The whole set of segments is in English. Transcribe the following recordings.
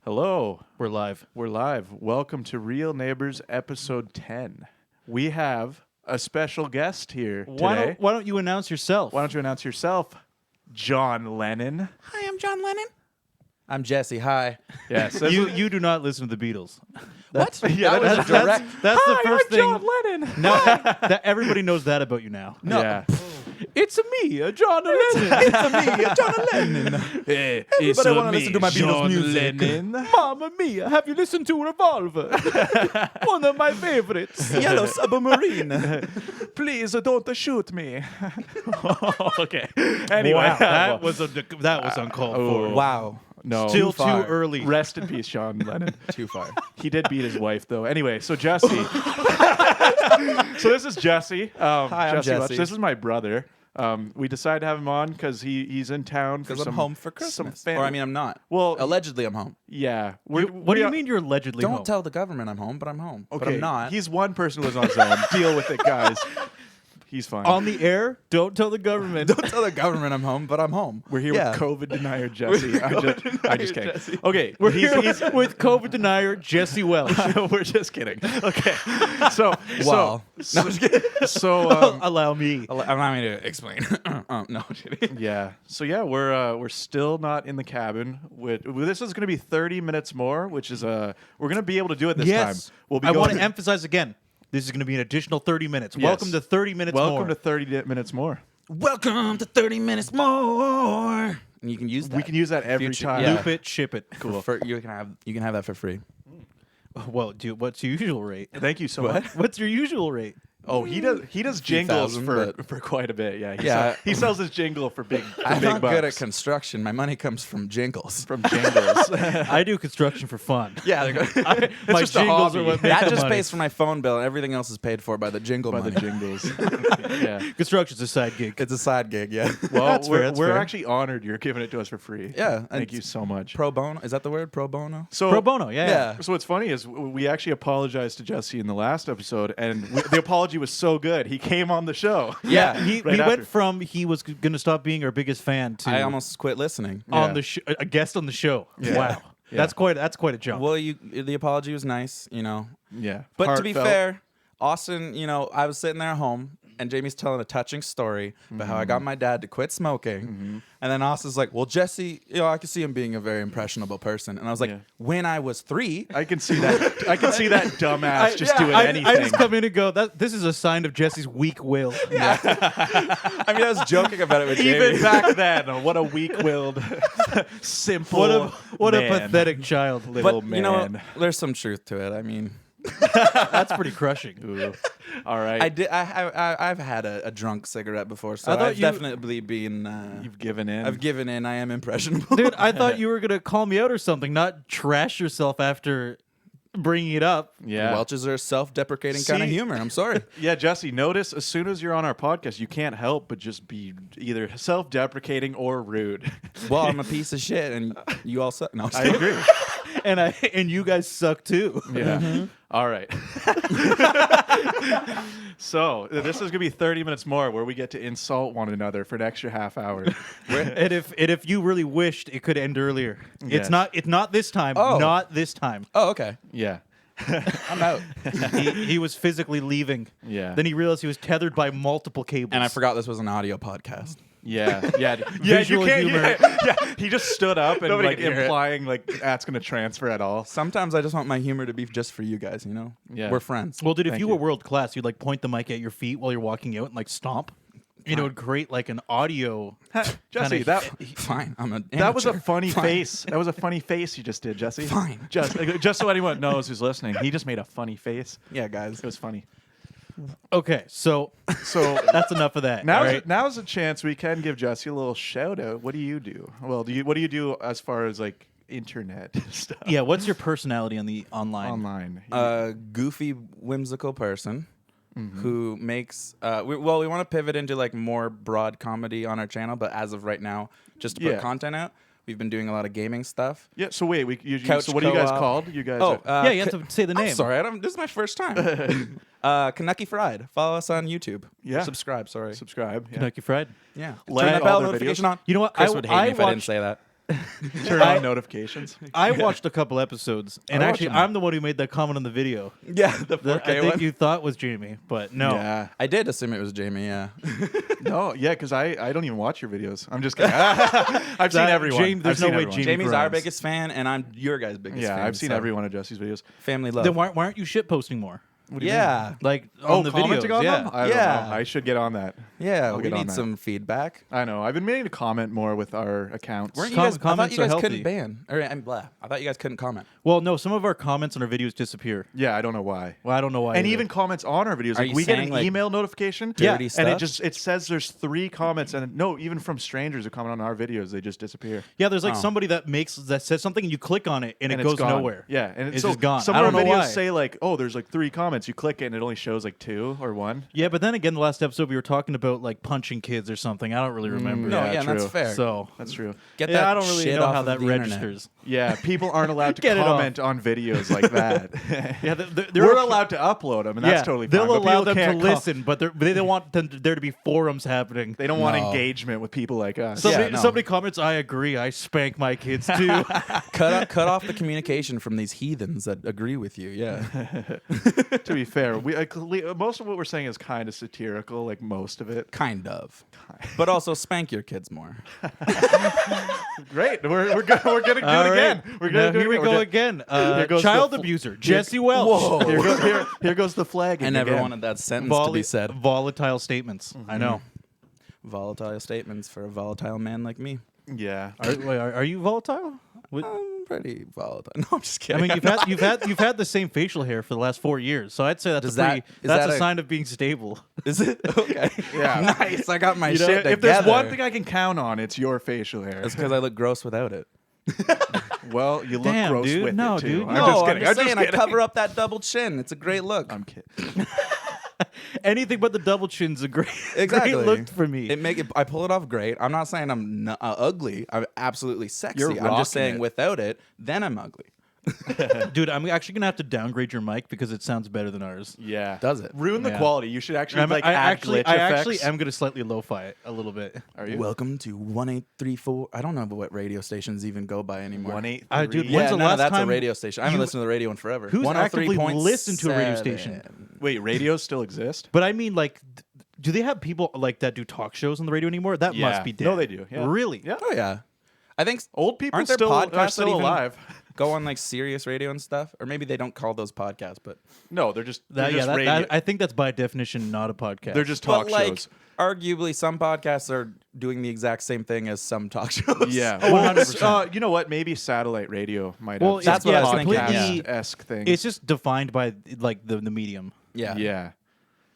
Hello. We're live. We're live. Welcome to Real Neighbours episode 10. We have a special guest here today. Why don't you announce yourself? Why don't you announce yourself, John Lennon? Hi, I'm John Lennon. I'm Jesse. Hi. Yes. You do not listen to the Beatles. What? Yeah, that was a direct. That's Hi, the first I'm thing. John Lennon. No, that everybody knows that about you now. No. Yeah. It's me, John Lennon. It's me, John Lennon. Hey, Everybody wanna listen to my Beatles John music. Lennon. Mamma mia, have you listened to Revolver? One of my favorites. Yellow Submarine. Please don't shoot me. Okay. Anyway, Wow, that was uncalled for. Wow. no. Still too far. early. Rest in peace, John Lennon. Too far. He did beat his wife, though. Anyway, so Jesse. So this is Jesse. Hi, I'm Welch. Jesse. This is my brother. We decided to have him on because he's in town for Because I'm home for Christmas. Or, I'm not. Well, Allegedly, I'm home. yeah. What do you mean you're allegedly Don't home? tell the government I'm home, but I'm home. Okay, But I'm not. He's one person who lives on his own. Deal with it, guys. He's fine. On the air, don't tell the government. Don't tell the government I'm home, but I'm home. We're here Yeah. with COVID denier Jesse. I'm just kidding. Jesse. Okay, We're here with COVID denier Jesse Welch. We're just kidding. Okay, so Wow. so, No, just kidding. so Allow me. Allow me to explain. No, kidding. yeah. So yeah, we're still not in the cabin. This is going to be 30 minutes more, which is we're going to be able to do it this Yes. time. We'll be I want going- to emphasize again. This is going to be an additional 30 minutes. Yes. Welcome to 30 minutes more. Welcome to 30 minutes more. Welcome to 30 minutes more. And you can use that. We can use that every Future- time. yeah. Loop it, ship it. Cool. You can have that for free. Well, dude, what's your usual rate? Thank you so much. What's your usual rate? Oh, he does jingles 3,000, for quite a bit. Yeah. Yeah. He sells his jingle for big I'm big not bucks. good at construction. My money comes from jingles. From jingles. I do construction for fun. Yeah, My just a jingles hobby. are what make that the just money. pays for my phone bill, and everything else is paid for by the jingle by money. the jingles. Yeah. Construction's a side gig. It's a side gig, yeah. Well, That's fair, that's we're fair. actually honored you're giving it to us for free. Yeah, Thank and you so much. Pro bono, is that the word? Pro bono. So Pro bono, yeah. Yeah. So what's funny is we actually apologized to Jesse in the last episode, and the apology was so good he came on the show. Yeah, He Right went after. from he was going to stop being our biggest fan to I almost quit listening. on Yeah. the a guest on the show. Yeah. Wow. Yeah. That's quite a jump. Well, the apology was nice, Yeah. But to be Heartfelt. fair, Austin, I was sitting there at home, and Jamie's telling a touching story about how I got my dad to quit smoking. And then Austin's like, well, Jesse, I can see him being a very impressionable person. And I was like, Yeah. when I was 3, I can see that. I can see that dumbass just doing I anything. just come in and go, this is a sign of Jesse's weak will. I mean, I was joking about it with Jamie. Even back then, what a weak-willed, simple, What a man. pathetic child. little But, man. there's some truth to it. I mean, That's pretty crushing. Ooh. All right. I've had a drunk cigarette before, so I thought I've you- definitely been. You've given in. I've given in. I am impressionable. Dude, I thought you were going to call me out or something, not trash yourself after bringing it up. yeah. Welch's are self-deprecating kind of See? humor. I'm sorry. Yeah, Jesse, notice as soon as you're on our podcast, you can't help but just be either self-deprecating or rude. Well, I'm a piece of shit, and you all suck. No, I'm I just agree. And you guys suck too. Yeah. All right. So this is going to be 30 minutes more where we get to insult one another for an extra half hour. And if you really wished, it could end earlier. Yes. It's not this time. Oh. Not this time. Oh, okay. Yeah. I'm out. He was physically leaving. Yeah. Then he realized he was tethered by multiple cables. And I forgot this was an audio podcast. Yeah. Yeah. Visual humor. Yeah. He just stood up and Nobody like can hear it. implying like that's going to transfer at all. Sometimes I just want my humor to be just for you guys, Yeah. We're friends. Well, dude, if Thank you you. were world class, you'd like point the mic at your feet while you're walking out and like stomp. It would create like an audio. Jesse, kinda- Fine. I'm an that was a amateur. funny Fine. face. That was a funny face you just did, Jesse. Fine. Just so anyone knows who's listening, he just made a funny face. Yeah, guys. It was funny. Okay, so So that's enough of that. all right? now's a chance we can give Jesse a little shout out. What do you do? Well, what do you do as far as like internet stuff? Yeah, what's your personality on the online? Online. A goofy, whimsical person who makes. We want to pivot into like more broad comedy on our channel, but as of right now, just to put Yeah. content out, we've been doing a lot of gaming stuff. Yeah. So wait, Couch so what are you guys co-op. called? You guys. Oh, are, Yeah, you have to say the name. I'm sorry, this is my first time. Kentucky Fried. Follow us on YouTube. Yeah. Subscribe. Sorry. subscribe. Yeah. Kentucky Fried. Yeah. Like Turn that all bell their notification videos. on. You know what? Chris would hate me if I didn't watched- say that. Turn on notifications. I watched a couple episodes, and I watched actually, them. I'm the one who made that comment on the video. Yeah, the That 4K I think one. you thought was Jamie, but no. Yeah. I did assume it was Jamie. Yeah. No, yeah, because I don't even watch your videos. I'm just kidding. I've seen everyone. Jamie- there's I've no seen way everyone. Jamie- Jamie's our Grimes. biggest fan, and I'm your guys' biggest fan. Yeah, I've seen so every one of Jesse's videos. Family love. Then why aren't you shit posting more? Yeah. Like Oh, on the commenting videos? on yeah. them? I don't Yeah. know. I should get on that. Yeah, I'll we get on need that. some feedback. I know. I've been meaning to comment more with our accounts. Weren't you Com- guys? I thought comments you are guys couldn't healthy. ban. Or I'm blah. I thought you guys couldn't comment. Well, no, some of our comments on our videos disappear. Yeah, I don't know why. Well, I don't know why. And either. even comments on our videos. Are Like you we get saying, an like, email notification. dirty And it stuff? it says there's 3 comments, and no, even from strangers who comment on our videos, they just disappear. yeah, there's like Oh. somebody that says something, and you click on it, and it it's goes gone. nowhere. Yeah, and it's so just gone. Some I of don't our know videos why. say like, oh, there's like 3 comments. You click it, and it only shows like 2 or 1. Yeah, but then again, the last episode we were talking about like punching kids or something. I don't really remember. No, yeah, true. that's fair. So That's true. Get yeah, that I don't really shit know off how of that the internet. registers. Yeah, people aren't allowed to Get it off. comment on videos like that. Yeah, We're allowed to upload them, and that's totally fine. They'll but allow people them to can't listen, but they don't want there to be forums happening. They don't want No. engagement with people like us. Somebody, no. somebody comments, "I agree. I spank my kids too." Cut off the communication from these heathens that agree with you. Yeah. To be fair, most of what we're saying is kind of satirical, like most of it. Kind of. But also spank your kids more. Great, we're gonna do it All again. right. We're gonna Now, do here it we again. go We're again. Here goes Child the abuser Jesse Welch. Here goes the flag. I never again. wanted that sentence to be said. Volatile statements. I know. Volatile statements for a volatile man like me. Yeah. Are you volatile? I'm pretty volatile. No, I'm just I kidding. mean, you've had the same facial hair for the last 4 years, so I'd say that's Does a pretty, is that's that a a- sign of being stable. Is it? Okay. Yeah. Nice. I got my You know, shit if there's together. one thing I can count on, it's your facial hair. It's because I look gross without it. Well, you look Damn, gross dude. with No, it too. dude. I'm No, just kidding. I'm just saying I kidding. cover up that double chin. It's a great look. I'm kidding. Anything but the double chin's a great, Exactly. great look for me. I pull it off great. I'm not saying I'm ugly. I'm absolutely sexy. You're I'm rocking just saying it. without it, then I'm ugly. Dude, I'm actually gonna have to downgrade your mic because it sounds better than ours. Yeah. Does it? Ruin the Yeah. quality. You should actually I add actually glitch actually effects. am gonna slightly lo-fi it a little bit. Are you? Welcome to 1834. I don't know what radio stations even go by anymore. 183. Dude, Yeah, when's the no, last that's a time radio station. I haven't you- listened to the radio in forever. Who's actively 103.7. listened to a radio station? Wait, radios still exist? But I mean, like, do they have people like that do talk shows on the radio anymore? That Yeah. must be dead. No, they do. Yeah. Really? Yeah. Oh yeah, I think Old people aren't there still podcasts are that still even alive. go on like Sirius radio and stuff, or maybe they don't call those podcasts, but No, they're just That, they're yeah, just that, radio. I think that's by definition not a podcast. They're just talk but, like, shows. arguably some podcasts are doing the exact same thing as some talk shows. Yeah. Oh, Well, 100%. you know what? Maybe satellite radio might Well, have. that's some what I was thinking, podcast-esque things. It's just defined by like the medium. yeah, yeah.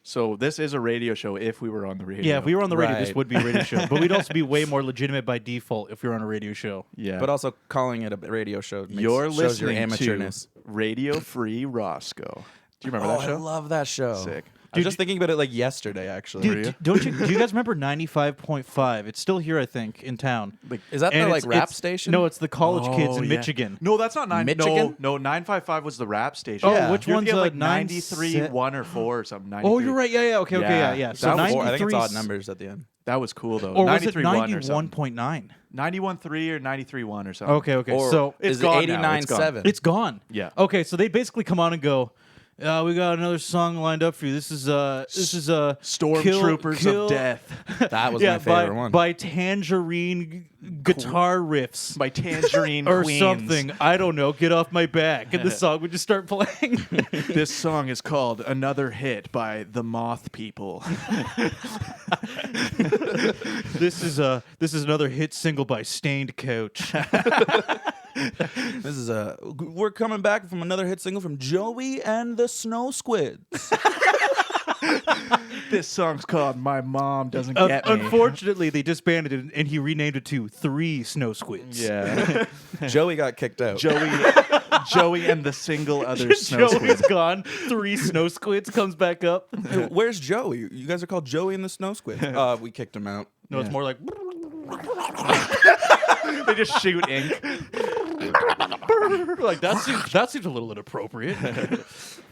So this is a radio show if we were on the radio. Yeah, if we were on the radio, this Right. would be a radio show. But we'd also be way more legitimate by default if we were on a radio show. Yeah. But also calling it a radio show you're shows your listening to amateurness. Radio Free Roscoe. Do you remember Oh, that show? I love that show. Sick. I was Dude, just thinking about it like yesterday, actually. Dude, do you guys remember 95.5? It's still here, I think, in town. Like, Is that And the it's- like rap it's- station? No, it's the college kids in yeah. Michigan. No, that's not Michigan? No, 955 was the rap station. Oh, Yeah. which You one's get like 93 93, 1 or 4 or something. 93. Oh, you're right. Yeah, okay, Yeah. yeah. That So was- 93, I think it's odd numbers at the end. That was cool though. or was it 93.1 or something. 91.9? 91.3 or 93.1 or something. Okay. Or So It's is gone it now. It's gone. 89.7? it's gone. Yeah. Okay, so they basically come on and go, we got another song lined up for you. This is Stormtroopers Kill- of Death That was yeah, my favorite by, one. by Tangerine guitar riffs. by Tangerine Or Queens. something. I don't know. Get off my back. And the song would just start playing. This song is called Another Hit by the Moth People. This is another hit single by Stained Couch. This is we're coming back from another hit single from Joey and the Snow Squids. This song's called My Mom Doesn't Get Me. Unfortunately, they disbanded it and he renamed it to 3 Snow Squids. Yeah. Joey got kicked out. Joey and the single other snow Joey's squid. gone. 3 Snow Squids comes back up. Hey, where's Joey? You guys are called Joey and the Snow Squids. We kicked him out. No, it's more like They just shoot ink. like that seems a little inappropriate.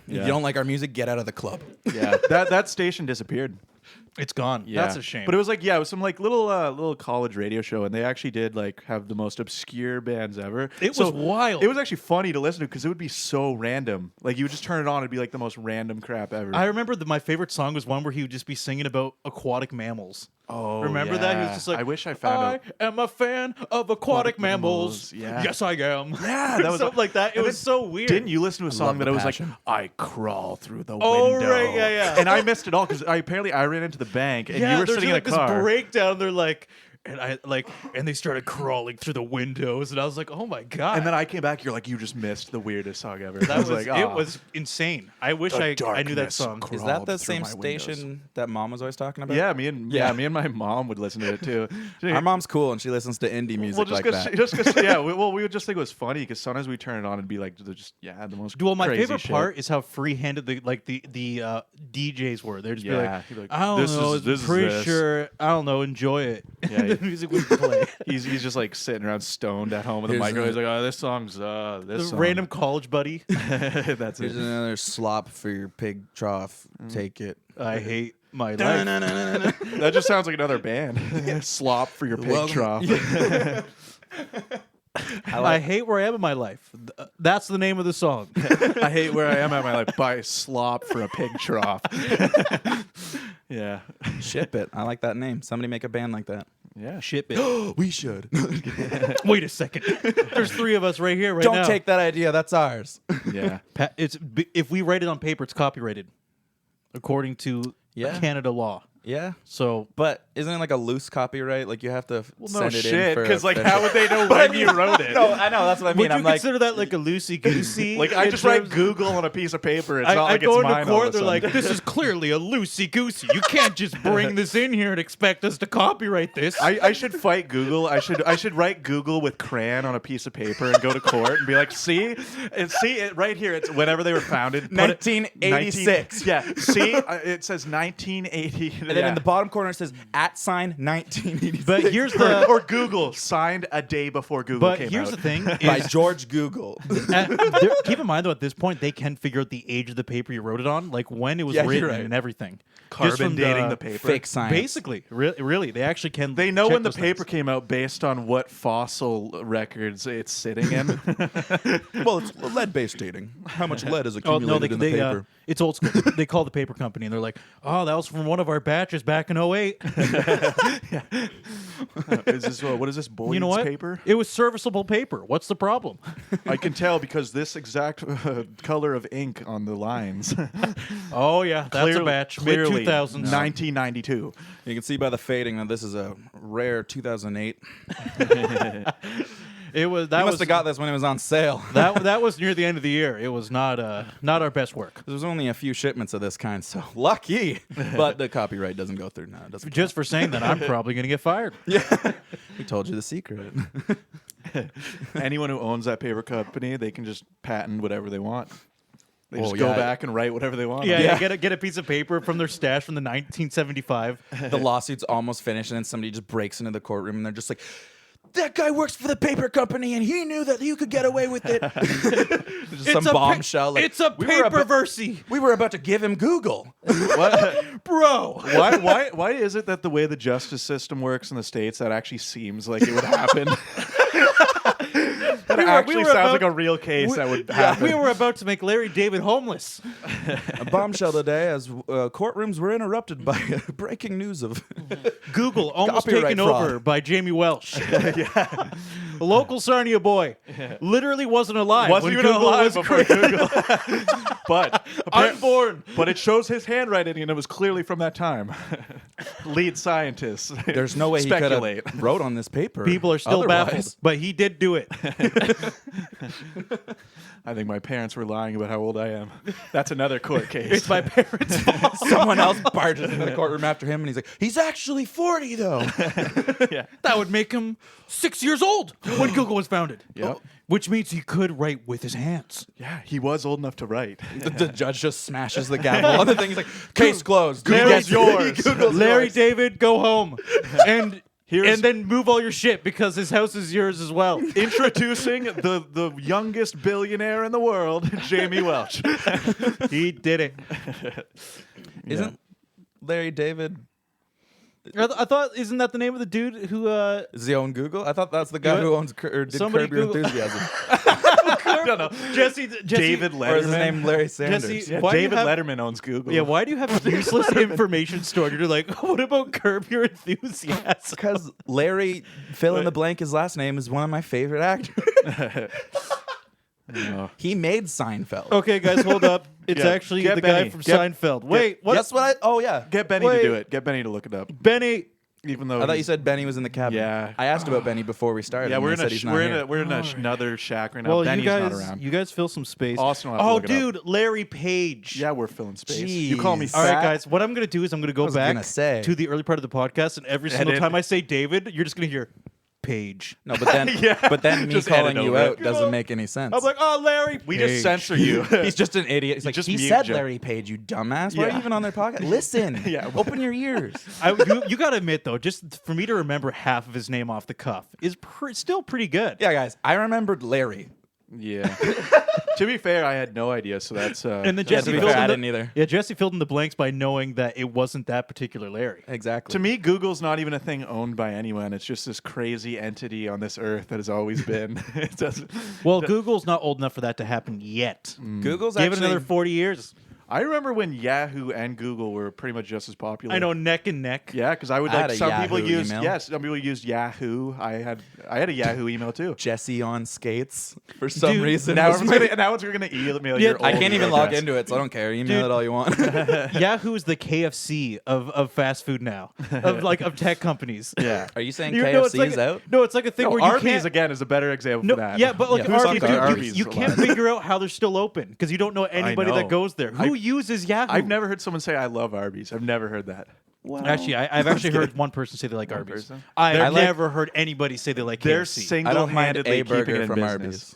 You don't like our music? Get out of the club. Yeah. That station disappeared. It's gone. Yeah. That's a shame. But it was like, yeah, it was some like little college radio show, and they actually did like have the most obscure bands ever. It was wild. It was actually funny to listen to because it would be so random. Like you would just turn it on, it'd be like the most random crap ever. I remember my favorite song was one where he would just be singing about aquatic mammals. Oh, Remember that? He was yeah. just like, I wish I found out. I am a fan of aquatic mammals. mammals. Yeah. Yes, I am. Yeah, that was something like that. It and was then so weird. Didn't you listen to a song love that the it was passion. like, I crawl through the Oh, window? right, yeah. And I missed it all because apparently I ran into the bank and you were there's sitting in a like car. this breakdown. They're like, and they started crawling through the windows, and I was like, oh my god. And then I came back. You're like, you just missed the weirdest song ever. that I was like, it was insane. I wish The I knew that darkness song. Is crawled that the through same my windows. station that Mom was always talking about? Yeah, me and my mom would listen to it too. Our mom's cool and she listens to indie music Well, just like that. just cause, yeah. We would just think it was funny because sometimes we turn it on and be like, the most. Well, my crazy favorite shit. part is how free-handed the DJs were. They'd just be Yeah, like, he'd be like, I don't "This know, is- this is pretty this." sure, I don't know, enjoy it. Yeah, the music would play. He's just like sitting around stoned at home with a Here's microphone. a- He's like, oh, this song's this The song. random college buddy. That's Here's it. another slop for your pig trough. Take it. I hate my life. That just sounds like another band. Slop for your pig Welcome. trough. I hate where I am in my life. That's the name of the song. I hate where I am at my life. Buy slop for a pig trough. Yeah. Ship it. I like that name. Somebody make a band like that. Yeah. Ship it. We should. Wait a second. There's three of us right here, right now. Don't take that idea. That's ours. Yeah. If we write it on paper, it's copyrighted, according to Yeah. Canada law. Yeah. So But isn't it like a loose copyright? Like you have to No send it in shit. for Because like, official- how would they know when you wrote it? No, I know. That's what I mean. would you I'm like, consider that like a loosey goosey? Like I just write Google on a piece of paper. It's I, not I like go it's into mine all court. of a They're like, sudden. "This is clearly a loosey goosey. You can't just bring this in here and expect us to copyright this." I should fight Google. I should write Google with crayon on a piece of paper and go to court and be like, see it right here. It's whenever they were founded. Put it- 1986. Yeah. See, it says 1980. and then in the bottom corner it says @1986. But here's the. or Google signed a day before Google But came here's out. the thing: by is, George Google. keep in mind though, at this point, they can figure out the age of the paper you wrote it on, like when it was Yeah, you're written right. and everything. Just Carbon from dating the paper. Fake science. Basically, really, they actually can. They know check when the those paper things. came out based on what fossil records it's sitting in. Well, it's lead-based dating. How much lead is Oh accumulated no, they, in the they paper? it's old school. They call the paper company and they're like, "Oh, that was from one of our batches back in 08." Is this what is this? Boyd's You know what? paper? It was serviceable paper. What's the problem? I can tell because this exact color of ink on the lines. Oh yeah, that's a batch. Mid Clearly, 2000s. 1992. You can see by the fading that this is a rare 2008. It was that You was must have got this when it was on sale. that was near the end of the year. It was not our best work. There's only a few shipments of this kind, so lucky. But the copyright doesn't go through now. It doesn't. Just for saying that, I'm probably gonna get fired. We told you the secret. Anyone who owns that paper company, they can just patent whatever they want. They Oh, just go yeah. back and write whatever they want. Yeah, on it. yeah. Get a piece of paper from their stash from the 1975. The lawsuit's almost finished, and then somebody just breaks into the courtroom, and they're just like, "That guy works for the paper company, and he knew that you could get away with it." Just some bombshell. Like, it's a we were about- paperversy, We were about to give him Google. What? bro. Why is it that the way the justice system works in the States, that actually seems like it would happen? That actually sounds about- like a real case that would happen. We were about to make Larry David homeless. A bombshell today as courtrooms were interrupted by breaking news of Google almost Copyright taken fraud. over by Jamie Welch. A local Sarnia boy literally wasn't alive. Wasn't when even Google alive was before created. Google. But Unborn. But it shows his handwriting, and it was clearly from that time. Lead scientists. there's no way he could speculate. have wrote on this paper. People are still Otherwise- baffled, but he did do it. I think my parents were lying about how old I am. That's another court case. It's my parents' fault. Someone else barges into the courtroom after him, and he's like, "He's actually 40, though." Yeah. That would make him 6 years old when Google was founded. Yep. Which means he could write with his hands. Yeah, he was old enough to write. The judge just smashes the gavel on the thing. He's like, "Case closed. Google's yours. Google's Larry yours. David, go home. And Here's- and then move all your shit because his house is yours as well. Introducing the youngest billionaire in the world, Jamie Welch. He did it. Isn't Larry David I thought, isn't that the name of the dude who? Does he own Google? I thought that's the guy You- who owns or did somebody Curb Your Google- Enthusiasm. I don't know. Jesse David Or is his Letterman. name Larry Sanders? Jesse- Yeah, Why do you David have- Letterman owns Google. Yeah, why do you have useless information stored? You're like, what about Curb Your Enthusiasm? Because Larry, fill in the blank, his last name is one of my favorite actors. Oh. He made Seinfeld. Okay, guys, hold up. It's Yeah, actually get the guy Benny. from Get- Seinfeld. Wait, what? Guess what? Oh yeah. Get Benny Wait. to do it. Get Benny to look it up. Benny. Even though I thought you he's- said Benny was in the cabin. Yeah. I asked about Benny before we started. Yeah, and we're they in said he's not we're in here. a we're in another shack right now. Well, Benny's you not guys, around. you guys fill some space. Austin will have to Oh, look it up. dude, Larry Page. Yeah, we're filling space. You call me Jeez. All right, fat? guys. What I'm gonna do is I'm gonna go was back gonna say. to the early part of the podcast, and every single Edit. time I say David, you're just gonna hear Page. No, but then, Yeah. but then me Just calling edit you over out it. doesn't make any sense. I'm like, oh, Larry. We Page. just censor you. He's just an idiot. He's like, just he mute said Joe. Larry Page, you dumbass. Why are Yeah. you even on their podcast? Listen. Yeah. Open your ears. You gotta admit though, just for me to remember half of his name off the cuff is still pretty good. Yeah, guys. I remembered Larry. Yeah. To be fair, I had no idea, so that's And then Yeah, Jesse to be filled fair, I in didn't either. Yeah, Jesse filled in the blanks by knowing that it wasn't that particular Larry. Exactly. to me, Google's not even a thing owned by anyone. It's just this crazy entity on this earth that has always been. It doesn't. Well, Google's not old enough for that to happen yet. Google's Give actually it another 40 years. I remember when Yahoo and Google were pretty much just as popular. I know, neck and neck. Yeah, because I would I had like a some people Yahoo use email. some people used Yahoo. I had a Yahoo email too. Jesse on skates for some Dude, reason. Now was everyone's my- gonna email Yeah, your I old can't even email log address. into it, so I don't care. Email Dude. it all you want. Yahoo is the KFC of fast food now, of tech companies. Yeah. Are you saying You KFC know, it's like is out? No, it's like a thing No, where you Arby's can't. again is a better example No, for that. yeah, but like Yeah, who's Arby's, talking dude, about you, Arby's you a can't lot? figure out how they're still open because you don't know anybody that know. goes there. Who I- uses Yahoo? I've never heard someone say I love Arby's. I've never heard that. Actually, I've actually heard one person say they like One Arby's. person? I've I like- never heard anybody say they like They're KFC. I don't mind single-handedly a keeping it burger in from business. Arby's.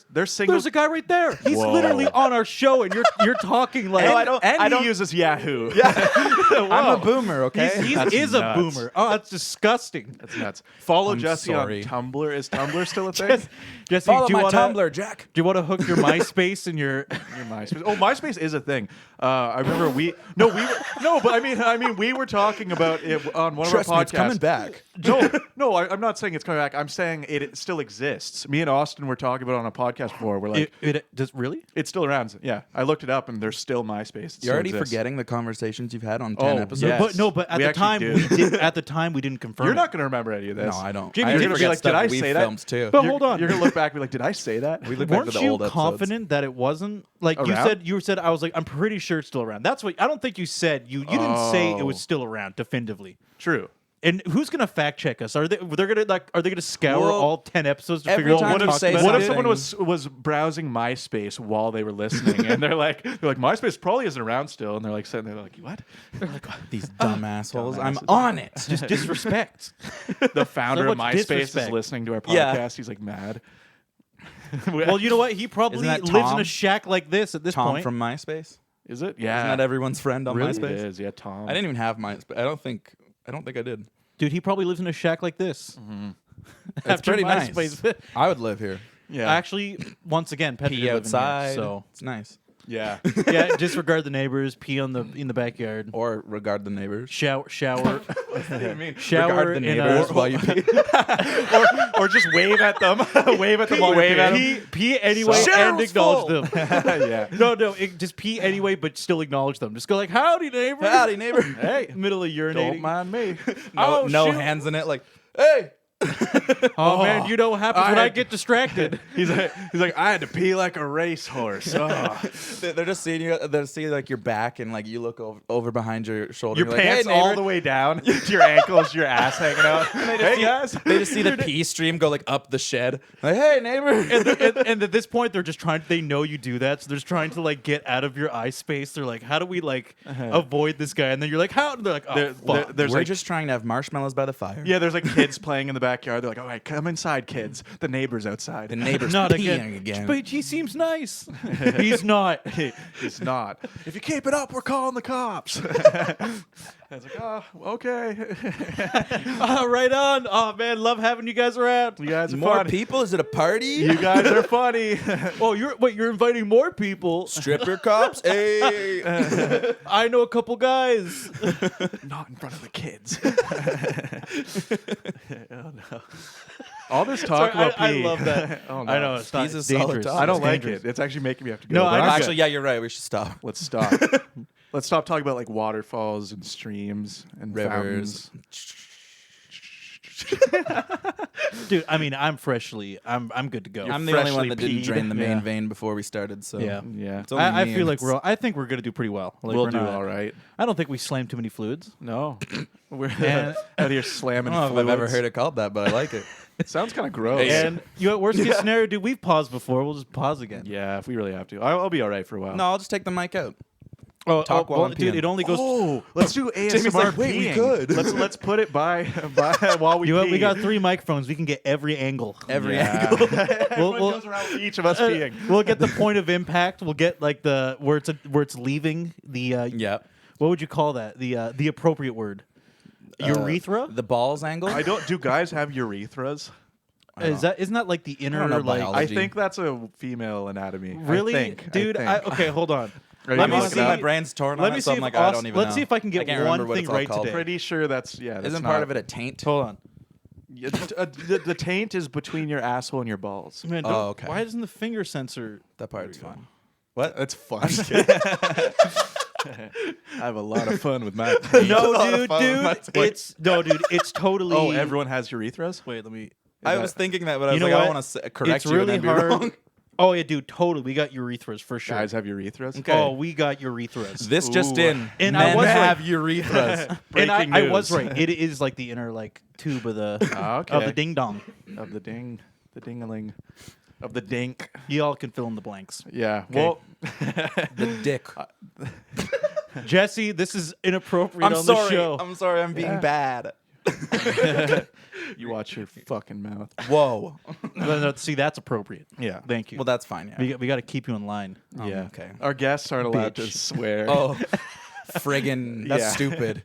They're single. There's a guy right there. He's Whoa. literally on our show, and you're talking like and I he don't- uses Yahoo. I'm a boomer, okay? He That's is a nuts. boomer. Oh, that's disgusting. That's nuts. Follow I'm Jesse sorry. on Tumblr. Is Tumblr still a thing? Jesse, Follow do you my wanna, Tumblr, Jack. Do you want to hook your MySpace and your? Your MySpace. Oh, MySpace is a thing. I remember we were talking about it on one Trust of me, our it's podcasts. coming back. No, I'm not saying it's coming back. I'm saying it still exists. Me and Austin were talking about it on a podcast before. We're like, It does really? it's still around. Yeah, I looked it up, and there's still MySpace. It You're still already exists. forgetting the conversations you've had on 10 Oh, episodes. yes. But at We the actually time do. we did. At the time we didn't confirm. You're it. not going to remember any of this. No, I don't. Jimmy, I you're only gonna be forget like, did stuff I we say that? filmed too. But hold on. You're gonna look back and be like, did I say that? We look back to Weren't the you old episodes. confident that it wasn't like Around? you said? I was like, I'm pretty sure it's still around. That's what I don't think you said. You didn't say it was Oh. still around definitively. True. And who's gonna fact check us? Are they gonna scour Well, all 10 episodes to every figure out time what you we say talked What about? if something- someone was browsing MySpace while they were listening, and they're like, MySpace probably isn't around still, and they're like sitting there like, what? These dumb assholes. I'm dumbasses. on it. Just disrespect. The founder of much MySpace is disrespect. listening to our podcast. Yeah. He's like mad. Well, you know what? He probably Isn't that lives in Tom? a shack like this at this Tom point. from MySpace. Is it? Yeah. Isn't that everyone's friend on Really? MySpace? It is. Yeah, Tom. I didn't even have MySpace. I don't think I did. Dude, he probably lives in a shack like this. It's After pretty MySpace. nice. I would live here. Yeah. Actually, once again, Petra Pee live in here, outside. so It's nice. Yeah. yeah, disregard the neighbors. Pee in the backyard. Or regard the neighbors. Shower. I mean, Shower Regard the in neighbors a, while you pee. or just wave at them. Wave at them while wave you're at peeing. pee anyway and Shower's acknowledge full. them. Yeah. No, just pee anyway, but still acknowledge them. Just go like, "Howdy, neighbor." Howdy, neighbor. Hey, Middle of urinating. don't mind me. No, Oh, no shoot. hands in it. Like, hey. Oh, man, you know what happens when I had- get distracted. He's like, I had to pee like a racehorse. Oh. They're just seeing you. They're seeing like your back, and like you look over behind your shoulder. Your you're like, pants hey, all neighbor. the way down to your ankles, your ass hanging out. Hey guys, They just see the pee stream go like up the shed. Like, hey, neighbor. and at this point, they're just trying. They know you do that, so they're just trying to like get out of your eye space. They're like, "How do we like avoid this guy?" And then you're like, "How?" And they're like, "Oh, fuck." there's We're like just trying to have marshmallows by the fire. yeah, there's like kids playing in the backyard. They're like, all right, come inside, kids. The neighbor's outside. The neighbor's Not peeing again. But he seems nice. He's not. He's not. If you keep it up, we're calling the cops. I was like, oh, okay. Right on. Oh man, love having you guys around. You guys are More funny. people? Is it a party? You guys are funny. Oh, you're inviting more people. Stripper cops? Hey. I know a couple guys. Not in front of the kids. Oh no. All this talk Sorry, about I pee. love that. Oh, no. I know it's not He's a it's solid dangerous. topic. I don't It's like dangerous. it. It's actually making me have to go. No, but I I'm know. good. Actually, yeah, you're right. We should stop. Let's stop. Let's stop talking about like waterfalls and streams and Rivers. fountains. Dude, I mean, I'm good to go. I'm the only one freshly that didn't peed. drain the main Yeah. vein before we started. So Yeah. Yeah. It's only I me feel and like it's- I think we're gonna do pretty well. Like, We'll we're do not- all right. I don't think we slam too many fluids. No. We're And- out here I slamming don't know if I've ever fluids. heard it called that, but I like it. It sounds kind of gross. And worst case scenario, dude, we've paused before. We'll just pause again. Yeah, if we really have to. I'll be all right for a while. No, I'll just take the mic out. Talk while I'm dude. peeing. It only goes. Oh, let's do ASMR like, wait, we peeing. could. Let's put it by while we You know what? pee. We got 3 microphones. We can get every angle. Every Yeah. angle. Everyone we'll- goes around with each of us peeing. We'll get the point of impact. We'll get like the where it's leaving the. Yeah. What would you call that? The appropriate word. Urethra. The balls angle. I don't. Do guys have urethras? Isn't that like the inner don't know like? biology. I think that's a female anatomy. Really, I think. dude? think. Hold on. Are you Let me gonna look see. it up? My brain's torn Let on me it, so see I'm if like, I Aus- don't even let's know. see if I can get can't one remember what thing it's all right called. today. Pretty sure that's That's Isn't not, part of it a taint? Hold on. The taint is between your asshole and your balls. Man, Oh, don't- okay. Why doesn't the finger sensor? That part's There we fine. What? That's fun. I have a lot of fun with my. No, dude. It's totally. Oh, everyone has urethras. Wait, let me. I was thinking that, but I You was know like, I what? don't want to correct It's you really and then hard. be wrong. Oh yeah, dude, totally. We got urethras for sure. Guys have urethras. Okay. Oh, we got urethras. This just Ooh. in. And I Men was have right. urethras. and Breaking I news. was right. It is like the inner like tube of the Okay. of the ding dong. Of the ding-a-ling, of the dink. You all can fill in the blanks. Yeah. Okay. Well, The dick. Jesse, this is inappropriate I'm on sorry. the show. I'm sorry. I'm being Yeah. bad. you watch your fucking mouth. Whoa. No, see, that's appropriate. Yeah. Thank you. Well, that's fine. Yeah. we got to keep you in line. Yeah. Okay. Our guests aren't allowed to Bitch. swear. Oh, friggin'. That's Yeah. stupid.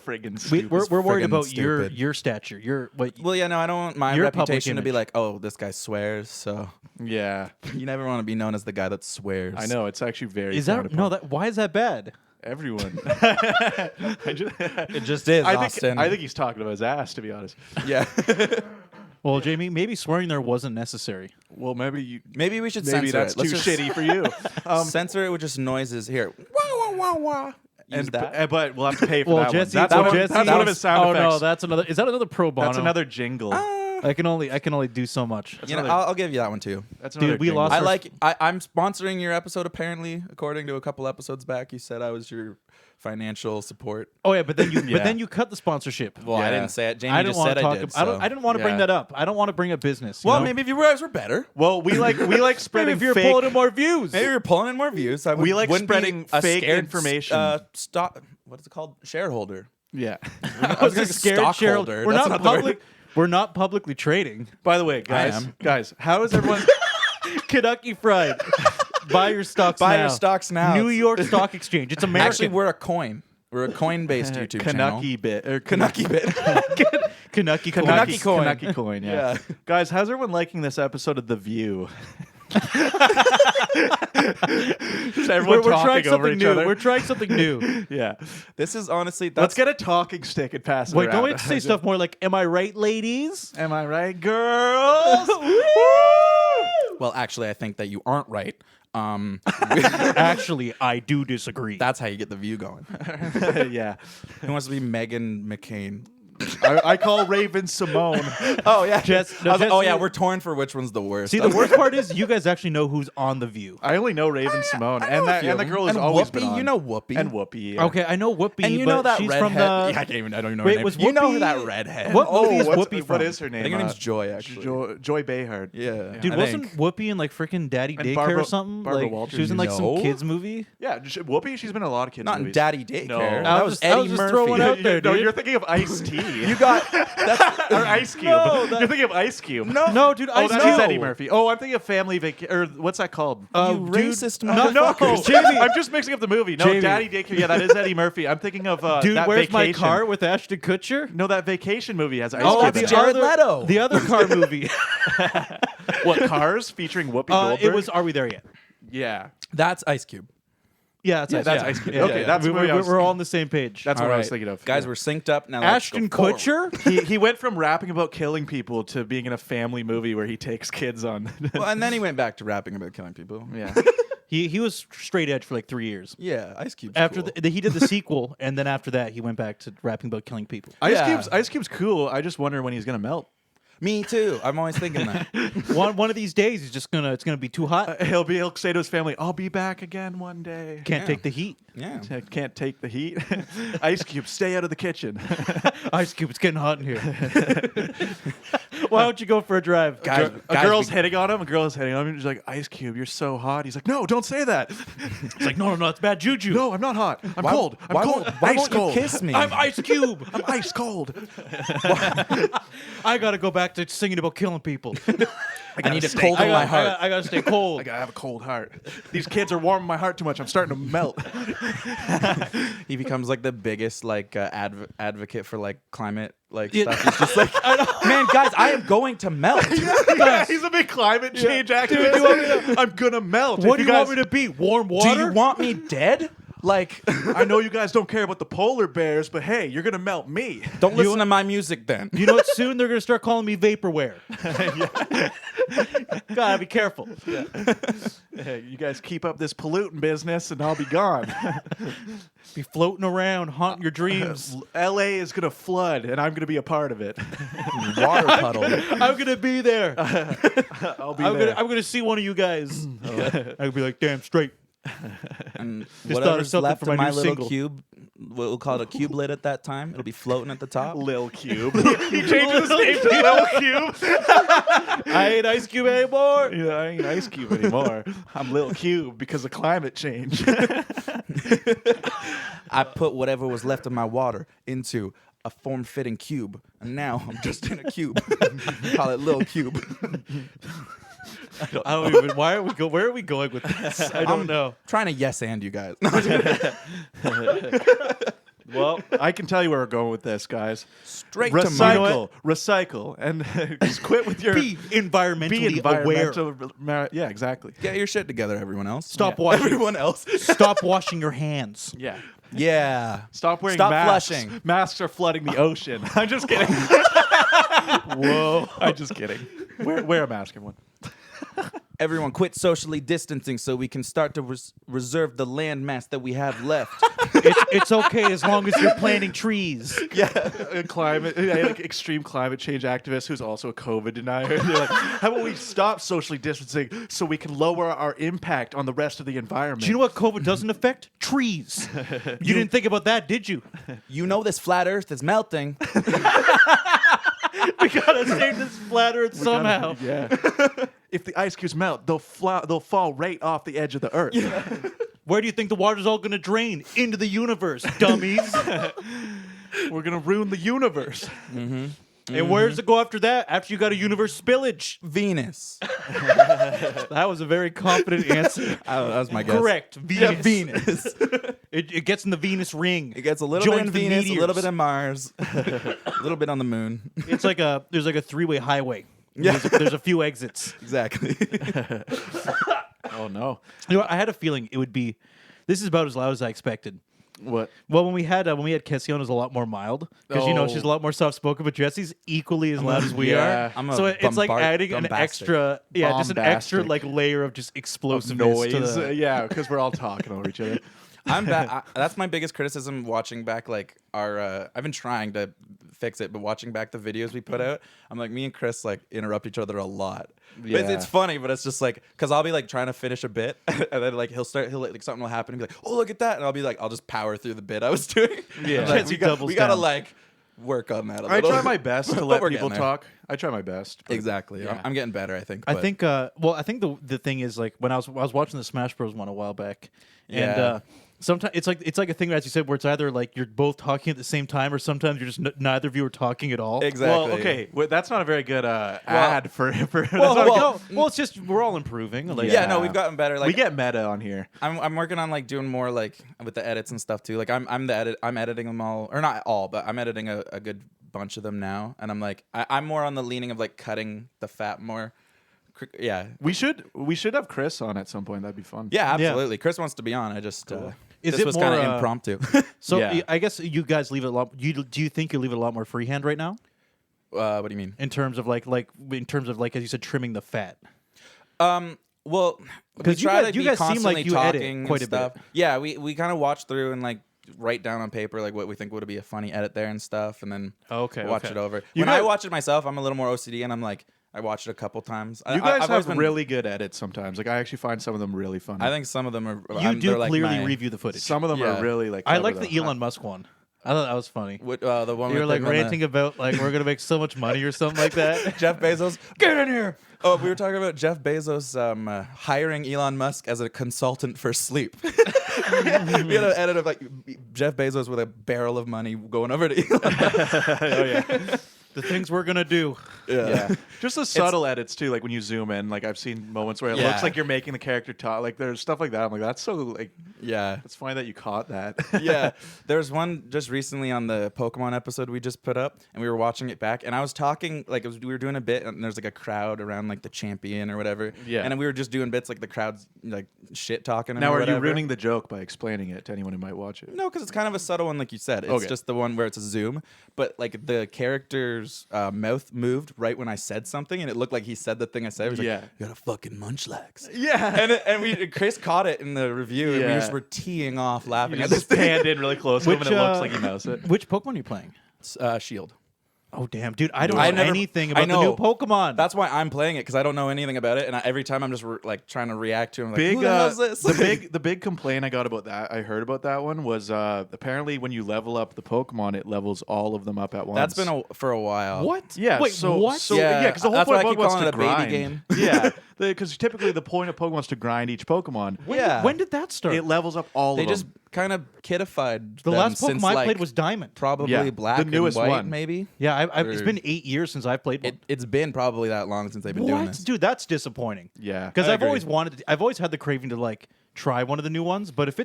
Friggin' We, stupid. we're worried friggin' about your stupid. stature. Your what? Well, yeah, no, I don't want my Your public reputation to be image. like, oh, this guy swears. So Yeah. you never want to be known as the guy that swears. I know. It's actually very. is that frowned no? upon. That why is that bad? Everyone. It just is, Austin. I think he's talking about his ass, to be honest. Yeah. Well, Jamie, maybe swearing there wasn't necessary. Well, maybe Maybe we should maybe censor that's it. Let's too just shitty for you. censor it with just noises. Here. Wah, wah, wah, wah. Use that. But we'll have to pay for Well, that Jesse, one. That's, well, one, Jesse, that's one of his sound oh effects. no, that's another. Is that another pro bono? That's another jingle. I can only do so much. You know, another- I'll give you that one too. That's Dude, another we jingle. lost I our- like. I'm sponsoring your episode. Apparently, according to a couple episodes back, you said I was your financial support. Oh yeah, but then you Yeah. cut the sponsorship. Well, I Yeah. didn't say it. Jamie I didn't just want said to talk. I did. I didn't want to bring Yeah. that up. I don't want to bring up business. you Well, know? maybe if you guys were better. Well, we like maybe spreading if you're fake. pulling in more views. Maybe you're pulling in more views. I We like wouldn't be spreading a fake scared, information. Stock. What is it called? Shareholder. Yeah. I was a gonna scared stockholder. shareholder. We're That's not the word. public. We're not publicly trading. By the way, am. guys, how is everyone? Kentucky Fried. Buy your stocks Buy now. your stocks now. New York Stock Exchange. It's American. Actually, we're a coin. We're a coin-based YouTube channel. Canucky bit or Canucky bit. Canucky coin. Canucky coin. Canucky coin. Yeah. Yeah. Guys, how's everyone liking this episode of The View? Just everyone We're trying talking over something each new. other. we're trying something new. Yeah. This is honestly. Let's That's, get a talking stick and pass it Wait, around. don't we have to say stuff more like, "Am I right, ladies?" Am I right, girls? well, actually, I think that you aren't right. Actually, I do disagree. That's how you get the view going. Yeah. Who wants to be Megan McCain? I call Raven Simone. Oh yeah, Jess- I was like, Jess, oh yeah, you- we're torn for which one's the worst. See, the worst part is you guys actually know who's on The View. I only know Raven Simone, I know a few and the of girl them. who's And always Whoopi, been on. you know Whoopi. And Whoopi. Yeah. Okay, I know Whoopi, and you but know that she's redhead. from the. Yeah, I don't even know Wait, her name. was You know Whoopi- that redhead? What movie is what's- Whoopi from? What is her name? I think her name's Joy. Actually, Joy Behar. yeah. Dude, I wasn't think. Whoopi in like freaking Daddy And Daycare Barbara- or something? Barbara Like, Walters. she was in like No. some kids movie. Yeah, Whoopi. She's been in a lot of kids not in movies. Daddy Daycare. No. That I was was Eddie just Murphy. throwing out there, No, dude. you're thinking of Ice-T. You got that's or Ice Cube. No, You're thinking of Ice Cube. No, dude, Oh, Ice that Cube. is Eddie Murphy. Oh, I'm thinking of Family Vacation. Or what's that called? You Dude, racist no, motherfuckers. Jamie. I'm just mixing up the movie. No, Jamie. Daddy Daycare. Yeah, that is Eddie Murphy. I'm thinking of Dude, that Where's My vacation. Car with Ashton Kutcher? No, that vacation movie has Ice Oh, Cube. that's in it. Jared Leto. The other car movie. What, Cars featuring Whoopi Goldberg? It was Are We There Yet? Yeah. That's Ice Cube. Yeah, that's, That's Ice Cube. Okay, that's the movie I was- we're all on the same page. That's All what I was right. thinking of. Guys, Yeah. we're synced up now. let's Ashton go forward. Kutcher. He went from rapping about killing people to being in a family movie where he takes kids on. Well, and then he went back to rapping about killing people. yeah. He was straight edge for like 3 years. Yeah, Ice Cube. After he did the sequel, and then after that, he went back to rapping about killing people. Yeah. Ice Cube's cool. I just wonder when he's gonna melt. Me too. I'm always thinking that. one of these days, it's gonna be too hot. He'll say to his family, "I'll be back again one day." Can't Yeah. take the heat. Yeah. Can't take the heat. Ice Cube, stay out of the kitchen. Ice Cube, it's getting hot in here. Why don't you go for a drive? Guys, A girl's hitting on him. A girl is hitting on him. She's like, "Ice Cube, you're so hot." He's like, "No, don't say that." It's like, no, it's bad juju. No, I'm not hot. I'm Why- cold. I'm why cold. won't- why ice won't you cold. kiss me? I'm Ice Cube. I'm ice cold. I gotta go back to singing about killing people. I need to stay- cold I in my gotta, heart. I gotta stay cold. I have a cold heart. These kids are warming my heart too much. I'm starting to melt. He becomes like the biggest like advocate for like climate like Yeah. stuff. He's just like, man, guys, I am going to melt. Yeah, he's a big climate change activist. I'm gonna melt. What do If you guys, want me to be? Warm Do water? you want me dead? Like, I know you guys don't care about the polar bears, but hey, you're gonna melt me. don't listen to my music then. You know what? Soon they're gonna start calling me vaporware. Gotta be careful. Hey, you guys keep up this polluting business, and I'll be gone. Be floating around, haunting your dreams. LA is gonna flood, and I'm gonna be a part of it. Water puddle. I'm gonna be there. I'll be I'm there. gonna see one of you guys. I'll be like, damn straight. And thought of whatever's something left for of my my new little single. cube, we'll call it a cubelet at that time. It'll be floating at the top. Lil Cube. He changes his name to Lil Cube. I ain't Ice Cube anymore. Yeah, I ain't Ice Cube anymore. I'm Lil Cube because of climate change. I put whatever was left of my water into a form-fitting cube, and now I'm just in a cube. Call it Lil Cube. I don't even. Why are we go? Where are we going with this? I don't know. Trying to yes and you guys. Well, I can tell you where we're going with this, guys. Straight to Recycle, and just quit with your Be environmentally aware. Yeah, exactly. Get your shit together, everyone else. Stop washing. Everyone else. Stop washing your hands. Yeah. Yeah. Stop wearing Stop masks. flushing. Masks are flooding the ocean. I'm just kidding. Whoa. I'm just kidding. Wear a mask, everyone. Everyone quit socially distancing so we can start to reserve the land mass that we have left. It's okay as long as you're planting trees. Like extreme climate change activist who's also a COVID denier. They're like, how about we stop socially distancing so we can lower our impact on the rest of the environment? Do you know what COVID doesn't affect? Trees. You didn't think about that, did you? You know this flat earth is melting. We gotta save this flat Earth somehow. Yeah. If the ice cubes melt, they'll fall right off the edge of the earth. Where do you think the water's all gonna drain? Into the universe, dummies. We're gonna ruin the universe. And where does it go after that? After you got a universe spillage. Venus. That was a very confident answer. That was my guess. Correct. Venus. Yeah, Venus. It gets in the Venus ring. It gets a little bit Joins in the Venus, a little meteors. bit in Mars, a little bit on the moon. It's like there's like a three-way highway. Yeah. There's a few exits. Exactly. Oh no. You know what? I had a feeling it would be. This is about as loud as I expected. What? Well, when we had Kessie on, it was a lot more mild because Oh. she's a lot more soft spoken. But Jesse's equally as loud as we Yeah. are. I'm a So it's like adding an bombastic. extra, just an extra Bombastic. like layer of just Of explosiveness noise. to the. Yeah, because we're all talking over each other. I'm bad. That's my biggest criticism watching back like our I've been trying to fix it, but watching back the videos we put out, I'm like, me and Chris like interrupt each other a lot. But Yeah. it's funny, but it's just like because I'll be like trying to finish a bit and then like he'll like something will happen and be like, oh, look at that, and I'll be like, I'll just power through the bit I was doing. Yeah. Like, Jesse we doubles gotta down. like work on that a I little. try my best to But let we're people getting there. talk. I try my best. but- Exactly. Yeah. I'm getting better, I think. I but- think. I think the thing is like when I was watching the Smash Bros. One a while back, and Yeah. Sometimes it's like a thing, as you said, where it's either like you're both talking at the same time, or sometimes you're just neither of you are talking at all. Exactly. Well, okay, that's not a very good ad for. That's not a Well, it's just we're all improving. Like, Yeah, no, we've gotten better. Like we get meta on here. I'm working on like doing more like with the edits and stuff too. Like I'm editing them all, or not all, but I'm editing a good bunch of them now. And I'm like I'm more on the leaning of like cutting the fat more. Yeah. We should have Chris on at some point. That'd be fun. Yeah, absolutely. Chris wants to be on. I just Is this it was more, kind of impromptu. So Yeah. I guess you guys leave it a lot. Do you think you leave it a lot more freehand right now What do you mean? in terms of like as you said, trimming the fat? Well, Because we try to you be guys seem like constantly you edit talking quite and a bit. stuff. Yeah, we kind of watch through and like write down on paper like what we think would be a funny edit there and stuff, and then watch it over. You When I guys- watch it myself, I'm a little more OCD, and I'm like I watched it a couple times. You guys I've always have been- really good edits sometimes. Like I actually find some of them really funny. I think some of them are. You do they're like clearly my- review the footage. some of them Yeah. are really like. I clever, like the though. Elon Musk one. I thought that was funny. the one You were with like him and the- ranting about like we're gonna make so much money or something like that. Jeff Bezos, get in here. Oh, we were talking about Jeff Bezos hiring Elon Musk as a consultant for sleep. We had an edit of like Jeff Bezos with a barrel of money going over to Elon. Oh yeah. The things we're gonna do. Yeah. Just the subtle edits too, like when you zoom in. Like I've seen moments where it Yeah. looks like you're making the character talk. Like there's stuff like that. I'm like, that's so like. Yeah. It's funny that you caught that. Yeah, there's one just recently on the Pokemon episode we just put up, and we were watching it back, and I was talking like we were doing a bit, and there's like a crowd around like the champion or whatever. Yeah. and we were just doing bits like the crowd's like shit talking. Now, or are you whatever. ruining the joke by explaining it to anyone who might watch it? No, because it's kind of a subtle one, like you said. It's Okay. just the one where it's a zoom, but like the character's mouth moved right when I said something, and it looked like he said the thing I said. He was Yeah. like, "You got a fucking munchlax." Yeah. and Chris caught it in the review, and we Yeah. just were teeing off laughing You at this just thing. panned in really close to him, Which, and it looks like he knows it. Which Pokemon are you playing? Shield. Oh damn, dude! I don't I know never- anything I about the new know. Pokemon. That's why I'm playing it, because I don't know anything about it, and every time I'm just like trying to react to him. Like, Big, who the hell's this? the big complaint I got about that, I heard about that one was apparently when you level up the Pokemon, it levels all of them up at once. That's been for a while. what? Yeah. Wait, so, what? So, Yeah, because the whole that's point why I of keep Pokemon's calling to it a baby grind. game. Yeah. Because typically the point of Pokemon's to grind each Pokemon. When did that start? It levels up all They of just them. kind of kidified the them last since, Pokemon I like, played was Diamond. probably Yeah, black the newest and white, one. maybe. Yeah, it's Or- been 8 years since I've played one. It's been probably that long since they've been doing What, this. dude? That's disappointing. Yeah. Because I I've agree. I've always had the craving to like try one of the new ones. But if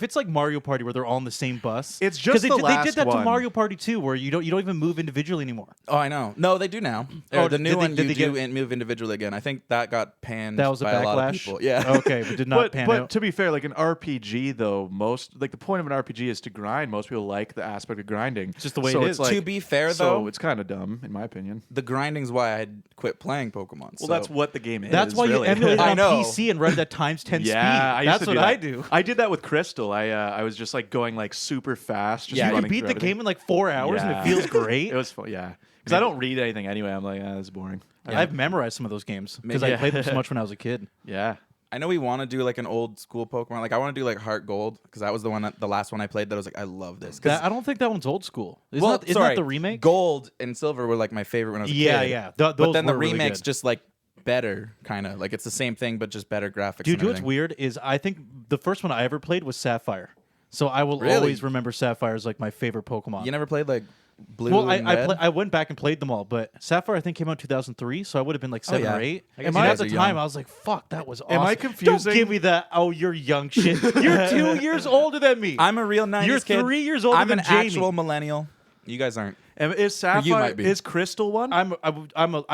it's like Mario Party where they're all on the same bus, It's just 'cause the they last did that to one. Mario Party 2, where you don't even move individually anymore. Oh, I know. No, they do now. Oh, The new did they- one did you they do get- move individually again. I think that got panned That was a by a lot of backlash. people. Yeah. Okay, but did not pan but out. to be fair, like an RPG though, the point of an RPG is to grind. Most people like the aspect of grinding. It's just the way so it it's is. To be fair, so though, it's kind of dumb in my opinion. the grinding's why I quit playing Pokemon. Well, that's what the game is. That's why really. you emulate it I on know. PC and run that times 10 speed. Yeah, I used That's to what do I that. do. I did that with Crystal. I was just like going like super fast. Just Yeah, you You running beat through the everything. game in like 4 hours and Yeah. it feels great. It was fun, yeah. Because I don't read anything anyway. I'm like, that's boring. I've memorized some of those games because Maybe- I played them so much when I was a kid. Yeah. I know we want to do like an old school Pokemon. Like I want to do like Heart Gold, because that was the last one I played that I was like, I love this. 'Cause- I don't think that one's old school. Isn't, well, isn't sorry, that the remake? Gold and Silver were like my favorite when I was a Yeah, kid. yeah. But Those then the were really remakes good. just like better, kind of like it's the same thing but just better graphics. Dude, and you know what's everything. weird is I think the first one I ever played was Sapphire. So I will Really? always remember Sapphire as like my favorite Pokemon. You never played like Blue well, and Red? I went back and played them all, but Sapphire I think came out in 2003, so I would have been like 7 yeah. or 8. I guess And you at guys the are time young. I was like, "Fuck, that was awesome." Am I confusing- Don't give me that. Oh, you're young shit. You're 2 years older than me. I'm a real 90s You're kid. 3 years older I'm than an Jamie. actual millennial. You guys aren't. Is Sapphire might be. is Crystal one? I'm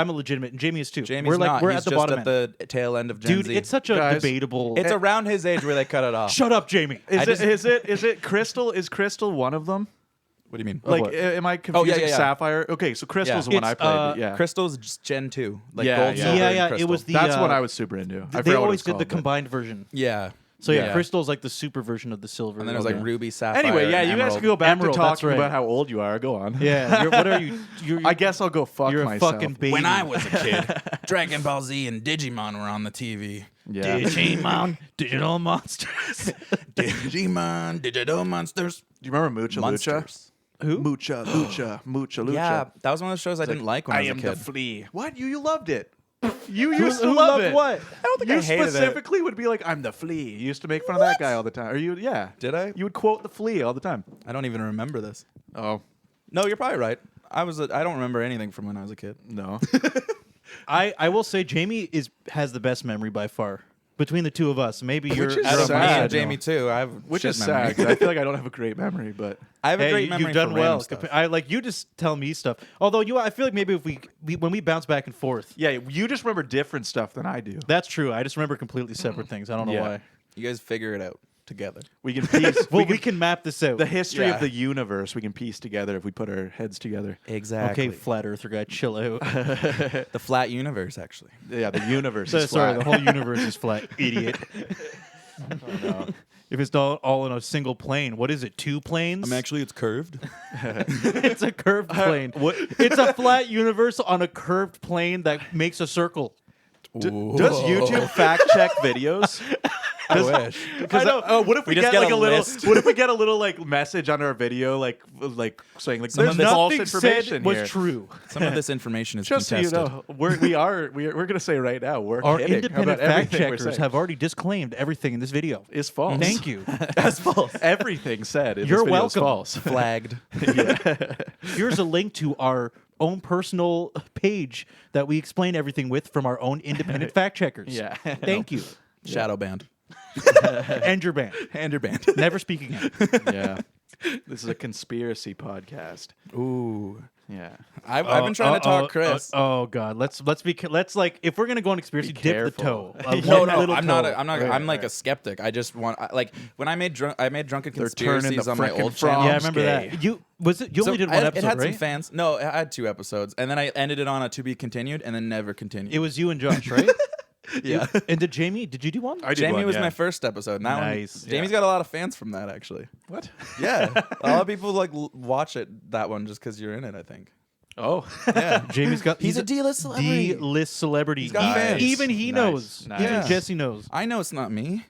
a legitimate, and Jamie is too. Jamie's we're like not. we're He's at the just bottom at end. the tail end of Gen Dude, Z. it's such a Guys, debatable. It's around his age where they cut it off. Shut up, Jamie. Is it Crystal? Is Crystal one of them? What do you mean? Like, what? am I confusing yeah. Sapphire? Okay, so Crystal's the one I It's, played. Yeah, Crystal's just Gen 2. Like Yeah, Gold, yeah. Silver, Yeah, and yeah, it Crystal. was the- that's what I was super into. I forgot They what it always was did the called, but- combined version. Yeah. So yeah, Yeah. Crystal's like the super version of the silver. And then it was like Okay. Ruby, Sapphire. Anyway, yeah, and you guys Emerald. can go back Emerald, to that's talking right. about how old you are. Go on. Yeah, what are you? You're, I guess I'll go fuck you're a myself. fucking baby. When I was a kid, Dragon Ball Z and Digimon were on the TV. Yeah. Digimon, digital monsters. Digimon, digital monsters. Do you remember Mucha Monsters. Who? Lucha? Mucha Lucha. Yeah, that was one of those shows I didn't like when I was a kid. flea. What? You loved it. You used to Who love loved it. what? I don't think You I hated it. specifically would be like, "I'm the flea." You used to make fun of that guy all the time. Or yeah. Did I? You would quote the flea all the time. I don't even remember this. Oh No, you're probably right. I don't remember anything from when I was a kid. no. I will say Jamie has the best memory by far. Between the two of us, maybe you're is Out of me sad, and Jamie too. I have Which shit is memory. sad 'cause I feel like I don't have a great memory, but I have a Hey, great memory you've done for well. random stuff. I like you just tell me stuff. Although I feel like maybe if when we bounce back and forth, yeah, you just remember different stuff than I do. that's true. I just remember completely separate things. I don't know Yeah. why. You guys figure it out together. We can piece. Well, we can map this out. the history Yeah. of the universe. We can piece together if we put our heads together. Exactly. Okay, flat earther guy, chill out. The flat universe, actually. Yeah, the universe So- is sorry, flat. the whole universe is flat, idiot. If it's all in a single plane, what is it? 2 planes? Actually, it's curved. It's a curved plane. It's a flat universe on a curved plane that makes a circle. Does YouTube fact check videos? I wish. Because I know. what if we just get get like a a little? list. What if we get a little like message on our video, like saying like Some there's of this- false Nothing information said was here. true. Some of this information is Just so you contested. know, we're gonna say right now we're Our kidding independent about fact everything we're checkers saying. have already disclaimed everything in this video. is false. Thank you. That's false. Everything said in You're this video is welcome. false. Flagged. Here's a link to our own personal page that we explain everything with from our own independent fact checkers. Yeah. Thank you. Shadow banned. And your band. And you're banned. Never speak again. Yeah. This is a conspiracy podcast. Ooh. Yeah. I've been trying to talk Chris. Oh God, let's like if we're gonna go on conspiracy, Be dip the careful. toe. No, One little I'm not. toe. I'm not. Right, I'm like right. a skeptic. I just want like when I made drunken They're turning conspiracies the on my frickin' old frogs channel. Yeah, I remember gay. that. You only did one it episode, had some right? fans. No, it had 2 episodes, and then I ended it on a to be continued, and then never continued. It was you and Josh, right? yeah. And did you do one? I did Jamie one, was yeah. my first episode. Now Nice. Jamie's got a lot of fans from that actually. What? Yeah, a lot of people like watch it that one just because you're in it. I think. Oh. Yeah, Jamie's got he's a D-list celebrity. D-list celebrity. He's got fans. Even he Nice. knows. Nice. Even Yeah. Jesse knows. I know it's not me.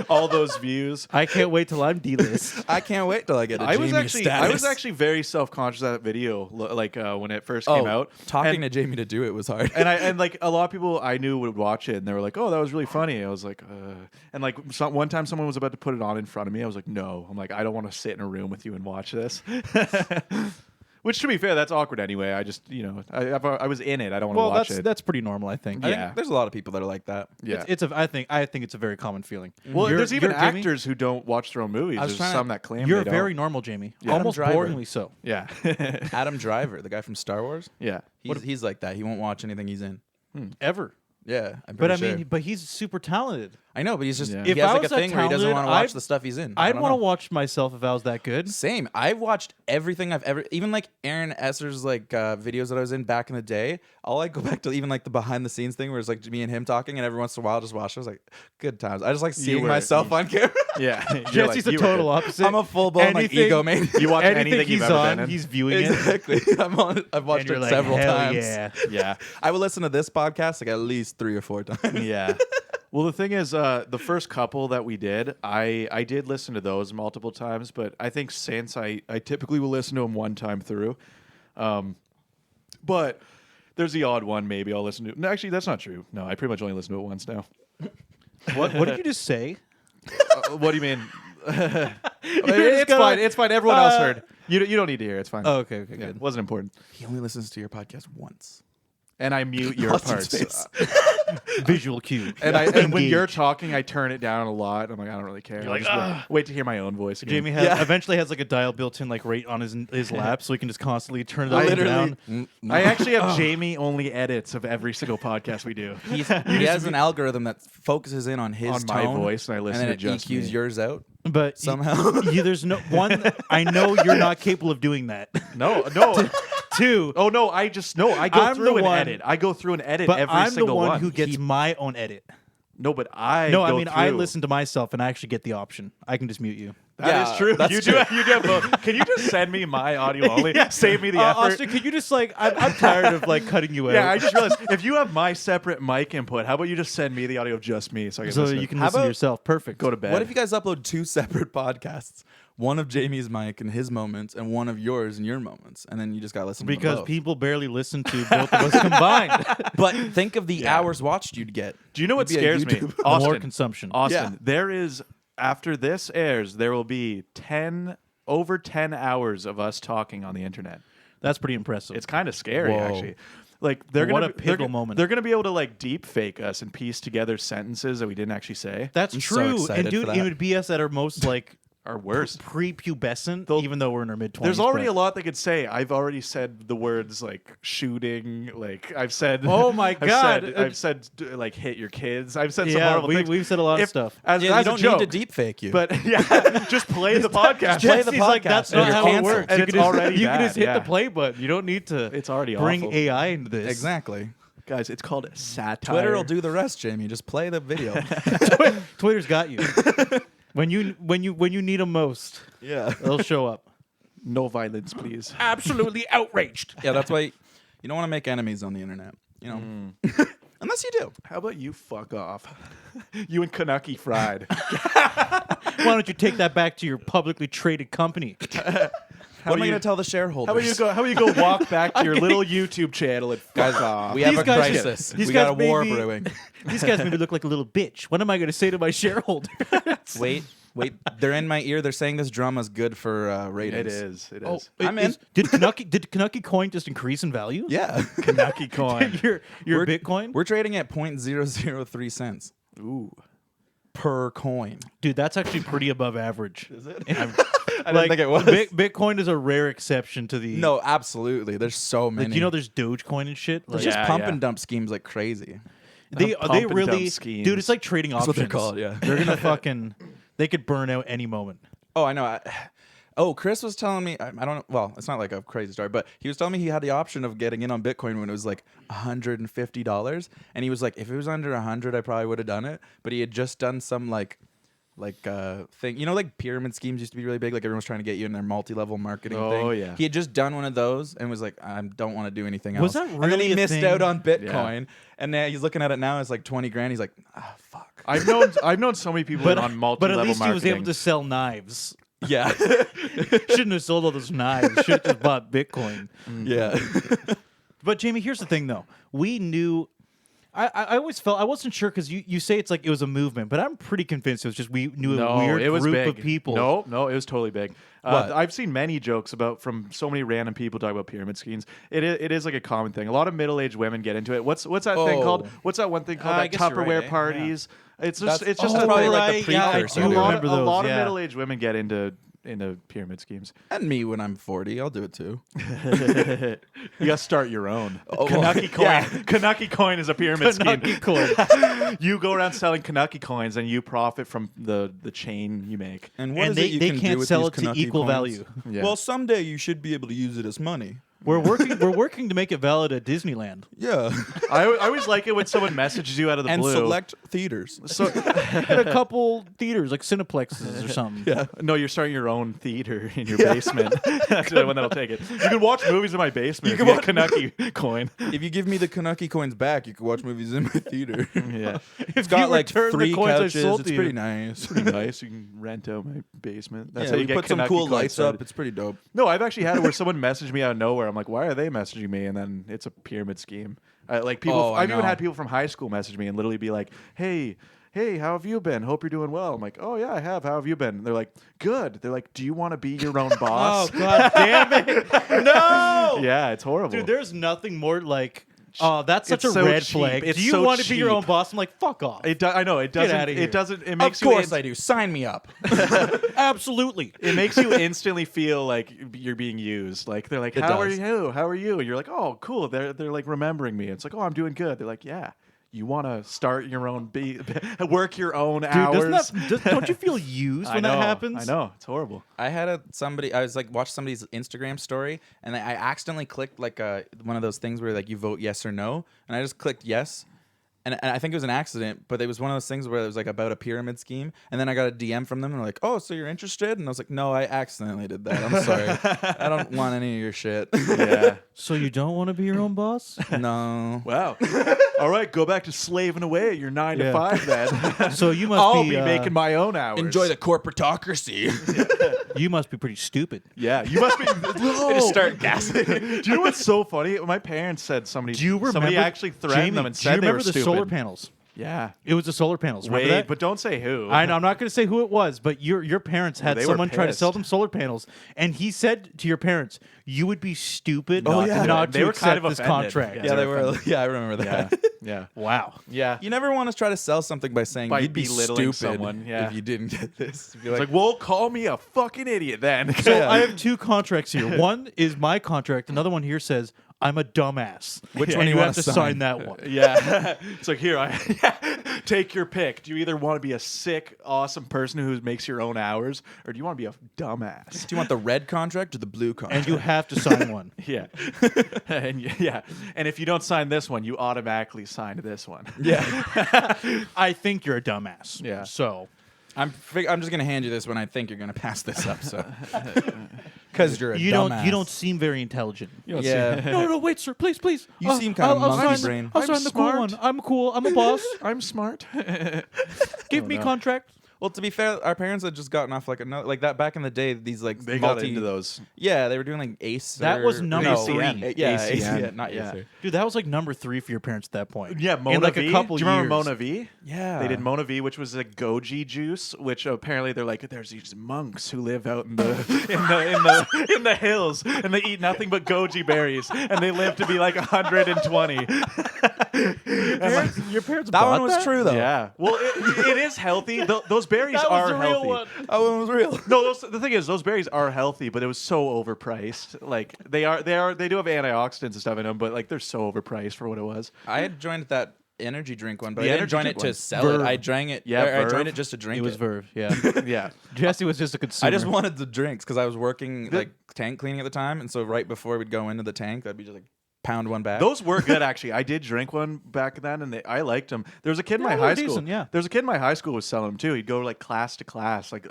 All those views. I can't wait till I'm D-list. I can't wait till I get a I Jamie was status. actually very self-conscious of that video, like when it first oh, came out. talking and, to Jamie to do it was hard. and like a lot of people I knew would watch it, and they were like, "Oh, that was really funny." I was like, and like one time someone was about to put it on in front of me. I was like, "No," I'm like, "I don't want to sit in a room with you and watch this." Which, to be fair, that's awkward anyway. I just, I was in it. I don't want to Well, watch it. that's pretty normal, I think. I Yeah. think there's a lot of people that are like that. Yeah. I think it's a very common feeling. Well, You're- there's even you're Jamie? actors who don't watch their own movies. I was There's trying some to- that claim You're they very don't. normal, Jamie. Yeah. Almost Adam Driver. boringly so. Yeah. Adam Driver, the guy from Star Wars, Yeah. he's like that. He won't watch anything he's in. Ever. Yeah, I'm But pretty I sure. mean, but he's super talented. I know, but he's just Yeah. he If has I like a was that thing where he doesn't talented, want to watch I'd- the stuff he's in. I'd want to watch myself if I was that good. Same. I've watched everything I've ever, even like Aaron Esser's like videos that I was in back in the day. I'll like go back to even like the behind the scenes thing where it's like me and him talking, and every once in a while I'll just watch it. I was like, good times. I just like seeing were- myself on camera. Yeah. Jesse's the total opposite. I'm a full blown like Anything- ego man. You watch Anything anything you've he's ever on, been in? he's viewing it. Exactly. I've watched And you're it like, several hell times. yeah. Yeah. I would listen to this podcast like at least 3 or 4 times. Yeah. Well, the thing is, the first couple that we did, I did listen to those multiple times, but I think since I typically will listen to them one time through. But there's the odd one maybe I'll listen to. No, actually, that's not true. No, I pretty much only listen to it once now. What did you just say? What do you mean? just It's gonna- fine. It's fine. Everyone else heard. You don't need to hear. It's fine. Oh, okay, Yeah, good. it wasn't important. He only listens to your podcast once. And I mute your Lost in parts. space. Visual cue. And when Engage. you're talking, I turn it down a lot. I'm like, I don't really care. I'll like, just wait to hear my own voice again. Jamie eventually has like a dial built in like right on his lap, so he can just constantly turn it up and Literally. down. I actually have Jamie only edits of every single podcast we do. He has an algorithm that focuses in on his On my tone, voice, and I listen and then to it just EQs me. yours out. But Somehow. there's no one. I know you're not capable of doing that. No. 2. Oh no, I go I'm through the and one- edit. I go through and edit But every I'm the single one who gets my own edit. No, but I No, I go mean I through. listen to myself and I actually get the option. I can just mute you. That is true. That's You true. do have both. Can you just send me my audio only? Save me the effort. Austin, can you just like? I'm tired of like cutting you out. Yeah, I just realized if you have my separate mic input, how about you just send me the audio of just me so I can so listen to you it? can How listen to about- yourself. Perfect. Go to bed. What if you guys upload 2 separate podcasts? One of Jamie's mic and his moments, and one of yours and your moments, and then you just got to listen to them Because both. people barely listen to both of us combined. But think of the hours watched you'd get. Do you know what It'd be a scares me? YouTube- Austin, More consumption. Austin, Yeah. there is, after this airs, there will be over 10 hours of us talking on the internet. That's pretty impressive. It's kind of scary, Whoa. actually. Like they're What gonna a pivotal moment. They're gonna be able to like deep fake us and piece together sentences that we didn't actually say. That's I'm so true. excited And dude, for it that. would be us at our most like Our worst. prepubescent, even though we're in our mid 20s. There's already a lot they could say. I've already said the words like shooting. Like I've said. Oh my God. I've said like hit your kids. I've said some Yeah, horrible things. we've said a lot of stuff. As, Yeah, as you a don't joke, need to deep fake you. But yeah, just play the podcast. play the Jesse's like, podcast that's and not you're how it canceled. works. And you it's can just, already you can bad, just hit yeah. the play button. You don't need to. It's already bring awful. AI into this. exactly. Guys, it's called satire. Twitter will do the rest, Jamie. Just play the video. Twitter's got you. when you need them most, yeah. they'll show up. No violence, please. Absolutely outraged. Yeah, that's why you don't want to make enemies on the internet. You know, unless you do. How about you fuck off? You and Kanucky Fried. Why don't you take that back to your publicly traded company? What am I going to tell the shareholders? How about you go walk back to your little YouTube channel and fuck off? We have These a guys- crisis. these We got guys a made war me- brewing. These guys made me look like a little bitch. What am I going to say to my shareholders? Wait. They're in my ear. They're saying this drama's good for ratings. It is. It Oh, is. I'm in. Did Canucky coin just increase in value? Yeah. Kanucky coin. your Bitcoin? We're trading at 0.003 cents Ooh. per coin. Dude, that's actually pretty above average. Is it? I didn't think it was. Bitcoin is a rare exception to the. No, absolutely. There's so many. Like, you know, there's Dogecoin and shit. There's Like, just Yeah, pump yeah. and dump schemes like crazy. they pump and really, dump schemes. dude. It's like trading That's options. what they're called, yeah. They're gonna fucking. They could burn out any moment. Oh, I know. Chris was telling me, I don't know. Well, it's not like a crazy story, but he was telling me he had the option of getting in on Bitcoin when it was like $150. And he was like, if it was under 100, I probably would have done it. But he had just done some like thing. You know, like pyramid schemes used to be really big. Like everyone was trying to get you in their multi-level marketing thing. Oh, yeah. He had just done one of those and was like, I don't want to do anything Was else. that And then really he a missed thing? out on Bitcoin. And now he's looking at it now. It's like 20 grand. He's like, fuck. I've known so many people But that are on multi-level at least marketing. he was able to sell knives. Yeah. Shouldn't have sold all those knives. Should have just bought Bitcoin. Yeah. But Jamie, here's the thing, though. We knew. I always felt I wasn't sure because you say it's like it was a movement, but I'm pretty convinced it was just we knew a weird it was group big. of people. No, it was totally big. What? I've seen many jokes from so many random people talk about pyramid schemes. It is like a common thing. A lot of middle-aged women get into it. What's that thing called? Oh. What's that one thing called? I That guess you're right, Tupperware eh? parties. It's just That's- it's just that's a probably thing. like the yeah, I precursor do to it. remember a those, lot of yeah. middle-aged women get into pyramid schemes. And me when I'm 40, I'll do it too. You got to start your own. Oh, well, Kanucky coin. yeah. Kanucky coin is a pyramid Canucky scheme. coin. You go around selling Kanucky coins and you profit from the chain you make. And what And is they it you they can do can't with sell these it to Canucky equal coins? value. Yeah. Well, someday you should be able to use it as money. We're working to make it valid at Disneyland. Yeah. I always like it when someone messages you out of the And when select theaters. So At a couple theaters, like Cineplexes or something. Yeah. no, you're starting your own theater in your basement. That's the one that'll take it. You can watch movies in my basement. You can watch Kanucky coin. If you give me the Canucky coins back, you can watch movies in my theater. Yeah, It's got like return the 3 coins I couches. sold It's to you. pretty nice. pretty nice. You can rent out my basement. That's Yeah, how you we get put some Kanucky cool coins lights started. up. It's pretty dope. No, I've actually had it where someone messaged me out of nowhere. I'm like, why are they messaging me? And then it's a pyramid scheme. Like people, Oh, I I've even know. had people from high school message me and literally be like, hey, how have you been? Hope you're doing well. I'm like, oh yeah, I have. How have you been? And they're like, good. They're like, do you want to be your own boss? Oh God damn it! No. Yeah, it's horrible. Dude, there's nothing more like. Oh, that's such It's a so red cheap. flag. It's Do you so want to be your cheap. own boss? I'm like, fuck off. I know it doesn't. outta here. It doesn't. It Of makes course you. I do. Sign me up. Absolutely. It makes you instantly feel like you're being used. Like they're like, It "How are does. you? How are you?" And you're like, "Oh, cool." They're like remembering me. It's like, "Oh, I'm doing good." They're like, "Yeah." You want to start your own, work your own Dude, hours. don't you feel used I when know, that happens? I know it's horrible. I had somebody. I was like watched somebody's Instagram story, and I accidentally clicked like one of those things where like you vote yes or no, and I just clicked yes, And I think it was an accident, but it was one of those things where it was like about a pyramid scheme. And then I got a DM from them and they're like, "Oh, so you're interested?" And I was like, "No, I accidentally did that. I'm sorry. I don't want any of your shit." Yeah. So you don't want to be your own boss? No. Wow. All right, go back to slaving away at your 9 to 5 then. So you must I'll be be making my own hours. Enjoy the corporatocracy. You must be pretty stupid. Yeah, you must be. They just start gassing. Do you know what's so funny? My parents said somebody. Do you remember? Somebody actually threatened Jamie, them and do you said they were remember the stupid. solar panels? Yeah. It was the solar panels. Remember Wait, that? but don't say who. I know. I'm not going to say who it was, but your parents had They were someone try to sell pissed. them solar panels, and he said to your parents, "You would be stupid Oh, not, yeah. not They to were accept kind of this offended. contract." Yeah. Yeah, they were. Yeah, I remember Yeah. that. Yeah. Wow. Yeah. You never want to try to sell something by saying By you'd be belittling stupid someone, yeah. if you didn't get this. You'd be It's like, well, call me a fucking idiot then. So Yeah. I have two contracts here. One is my contract. Another one here says I'm a dumbass. Which And one do you you wanna have to sign? sign that one? Yeah. It's like, here, take your pick. Do you either want to be a sick, awesome person who makes your own hours, or do you want to be a dumbass? Do you want the red contract or the blue contract? And you have to sign one. Yeah. And if you don't sign this one, you automatically sign this one. yeah. I think you're a dumbass. Yeah. So I'm just gonna hand you this when I think you're gonna pass this up. So because you're a you dumbass. don't seem very intelligent. Yeah. No, wait, sir, please. You seem kinda I'll monkey sign, brain. I'll I'm sign the cool smart. one. I'm cool. I'm a boss. I'm smart. Give me no. contract. Well, to be fair, our parents had just gotten off like another like that back in the day. These like They got into those. Yeah, they were doing like Ace. That was number no, three. Yeah, ACN. not Yeah. Acer. Dude, that was like number 3 for your parents at that point. Yeah, Mona in like V. a couple Do you remember years. Mona V? Yeah, They did Mona V, which was a goji juice, which apparently they're like, there's these monks who live out in in the hills, and they eat nothing but goji berries, and they live to be like 120. Your parents That bought one was that? true though. Yeah, well, it is healthy. Those berries That was are the healthy. real one. That one was real. No, the thing is, those berries are healthy, but it was so overpriced. Like they do have antioxidants and stuff in them, but like they're so overpriced for what it was. I had joined that energy drink one, but The I didn't energy join drink it to one. sell Verve. it. I drank it. Yeah, or I Verve. joined it just to drink It it. was Verve, yeah. Yeah, Jesse was just a consumer. I just wanted the drinks because I was working like tank cleaning at the time, and so right before we'd go into the tank, I'd be just like pound one back. those were good actually. I did drink one back then, and I liked them. There was a kid in my Yeah, they're high school. decent, yeah. There's a kid in my high school who was selling them too. He'd go like class to class, like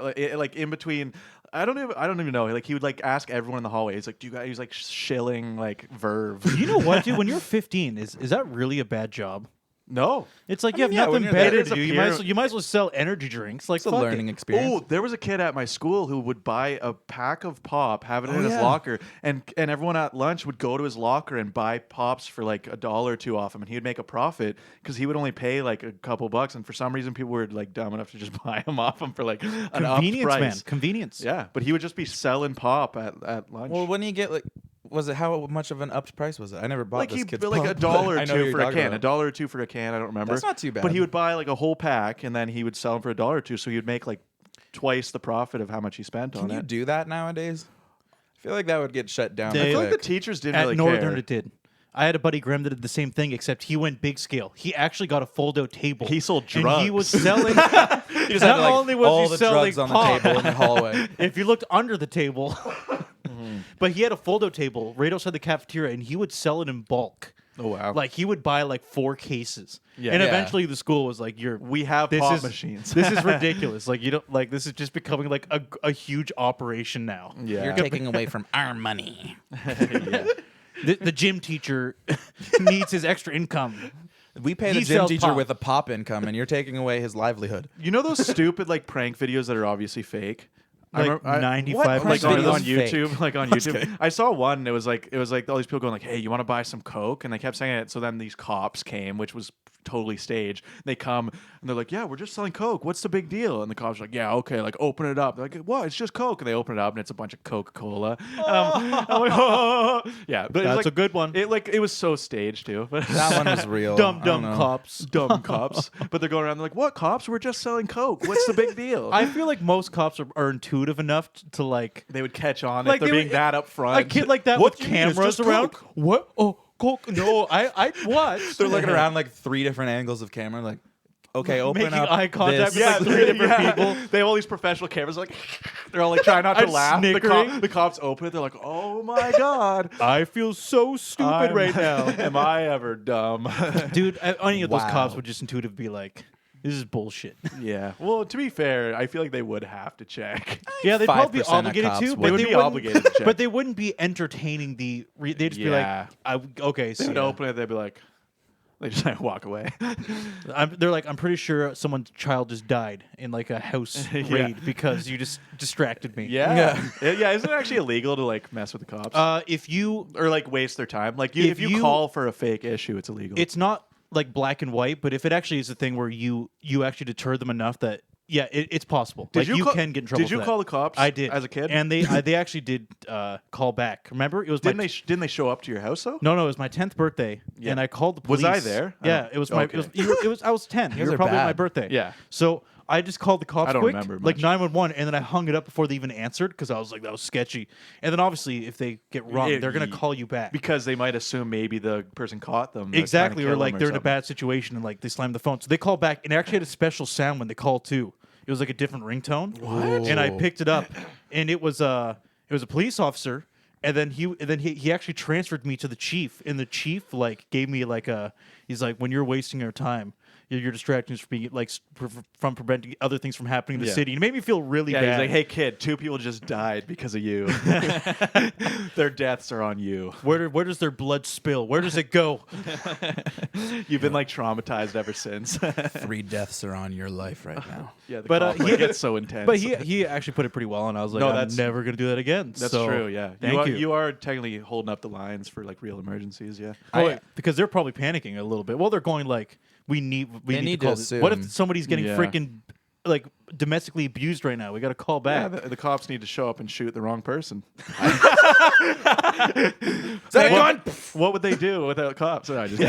in between. I don't even know. Like he would like ask everyone in the hallway. He's like, "Do you guys?" He's like shilling like Verve. You know what, dude? When you're 15, is that really a bad job? No. It's like I you mean, have yeah, when nothing you're better that- to it do. is a You might as well sell energy drinks. Like It's a fuck learning it. experience. Oh, there was a kid at my school who would buy a pack of pop, have it in his yeah. locker, and everyone at lunch would go to his locker and buy pops for like $1 or $2 off him, and he would make a profit because he would only pay like a couple bucks, and for some reason people were like dumb enough to just buy him off him for like an upped Convenience, price. man. Convenience. Yeah, but he would just be selling pop at lunch. Well, when you get like, was it how much of an upped price was it? I never bought like this he kid's like pop, $1 but or I know what two you're for a talking can, about. $1 or $2 for a can. I don't remember. That's not too bad. But he would buy like a whole pack, and then he would sell them for $1 or $2, so he would make like twice the profit of how much he spent Can on you it. do that nowadays? I feel like that would get shut down. They- I feel like the quick. teachers didn't At really Northern, care. it did. I had a buddy Graham that did the same thing, except he went big scale. He actually got a fold-out table. He sold And he drugs. was selling. You just Not had like, only was all he the selling drugs on pop. the table in the hallway. If you looked under the table, but he had a fold-out table right outside the cafeteria, and he would sell it in bulk. Oh wow! Like he would buy like 4 cases, Yeah. and Yeah. eventually the school was like, "You're we have this pop is machines. this is ridiculous. Like you don't like this is just becoming like a huge operation now. Yeah. You're taking away from our money. Yeah. The gym teacher needs his extra income. We pay He the gym sells teacher pop. with a pop income, and you're taking away his livelihood. You know those stupid like prank videos that are obviously fake? Like I- 95% like of on, those on YouTube, fake? like on YouTube. I saw one. And it was like all these people going like, "Hey, you want to buy some Coke?" And they kept saying it. So then these cops came, which was totally staged. They come and they're like, "Yeah, we're just selling Coke. What's the big deal?" And the cops are like, "Yeah, okay, like open it up." They're like, "What? It's just Coke." And they open it up and it's a bunch of Coca-Cola. And I'm like, "Oh." Yeah, but it was That's like, a good one. It was so staged too. That one was real. Dumb I don't know. cops. Dumb cops, but they're going around. They're like, "What cops? We're just selling Coke. What's the big deal?" I feel like most cops are intuitive enough to like They would catch on Like, if they're they being would- that upfront. a kid like that What with you mean? It's cameras just around. Coke. What? Oh, Coke? No, I what? They're looking around like 3 different angles of camera, like, okay, open Making up eye contact this. with like 3 different people. They have all these professional cameras, like they're all like trying not to I'm laugh. snickering. The cops open it. They're like, "Oh my god, I feel so stupid right now. Am I ever dumb?" Dude, any of those Wow. cops would just intuitively be like, this is bullshit. Yeah. Well, to be fair, I feel like they would have to check. Yeah, they'd probably be 5% of obligated cops to, would. but Would they be wouldn't, obligated to check. But they wouldn't be entertaining the. They'd just Yeah. be like, okay, They so would open it. They'd be like, they just like walk away. they're like, I'm pretty sure someone's child just died in like a house Yeah. raid because you just distracted me. Yeah. Yeah. Isn't it actually illegal to like mess with the cops If you, or like waste their time? Like if if you you- call for a fake issue, it's illegal. it's not like black and white, but if it actually is a thing where you actually deter them enough that. Yeah, it's possible. Did Like you you call- can get in trouble. did you for that. call the cops I did as a kid? and they actually did call back. Remember, it was didn't my didn't they show up to your house though? No, it was my 10th birthday, Yeah. and I called the Was police. I there? Yeah, Oh, it was my. okay. It was. I was 10. You guys were are probably my bad. birthday. Yeah. So I just called the cops I don't quick, remember like much. 911, and then I hung it up before they even answered because I was like, that was sketchy. And then obviously, if they get wrong, they're gonna call you back. Because they might assume maybe the person caught them. Exactly, or like they're in a something. bad situation and like they slammed the phone. So they called back, and it actually had a special sound when they called too. It was like a different ringtone. What? And I picked it up, and it was a police officer. And then he actually transferred me to the chief, and the chief like gave me like he's like, when you're wasting your time, you're distracting us from being like from preventing other things from happening in the Yeah. city. And it made me feel really Yeah, bad. he's like, "Hey kid, 2 people just died because of you. Their deaths are on you. where does their blood spill? Where does it go? You've been like traumatized ever since." 3 deaths are on your life right now. Yeah, the But, cop, he- like, gets so intense. But he actually put it pretty well, and I was like, No, I'm that's- never gonna do that again. That's So, true. Yeah, thank you. You are technically holding up the lines for like real emergencies. Yeah. Because they're probably panicking a little bit. Well, they're going like, we need They need to call to this. What if assume. somebody's getting Yeah. freaking like domestically abused right now? We got to call Yeah, back. the cops need to show up and shoot the wrong person. Is that a gun? What would they do without cops? No, I just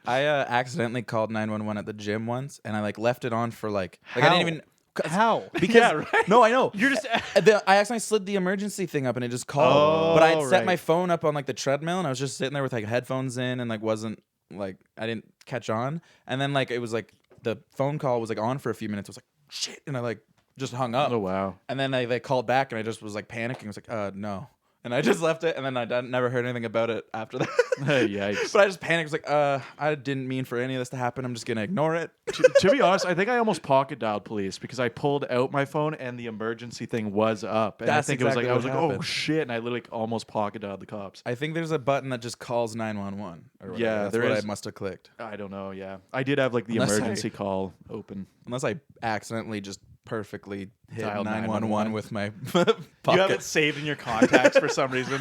I accidentally called 911 at the gym once, and I like left it on for like I How? didn't even. How? Because Yeah, right. no, I know. You're just I accidentally slid the emergency thing up and it just called. Oh, but I had set right. my phone up on like the treadmill and I was just sitting there with like headphones in and like wasn't like I didn't catch on. And then like it was like the phone call was like on for a few minutes. I was like shit, and I like just hung up. Oh wow. And then they called back and I just was like panicking. I was like no. And I just left it and then I never heard anything about it after that. Yikes. But I just panicked. I was like I didn't mean for any of this to happen. I'm just gonna ignore it. To be honest, I think I almost pocket dialed police because I pulled out my phone and the emergency thing was up. And That's I think exactly it was like what oh happened. shit, and I literally almost pocket dialed the cops. I think there's a button that just calls 911. Or whatever. Yeah, That's there what is. I must have clicked. I don't know. Yeah, I did have like the Unless emergency call open. Unless I accidentally just perfectly hit Dialed 911 with my You have it saved in your contacts for some reason.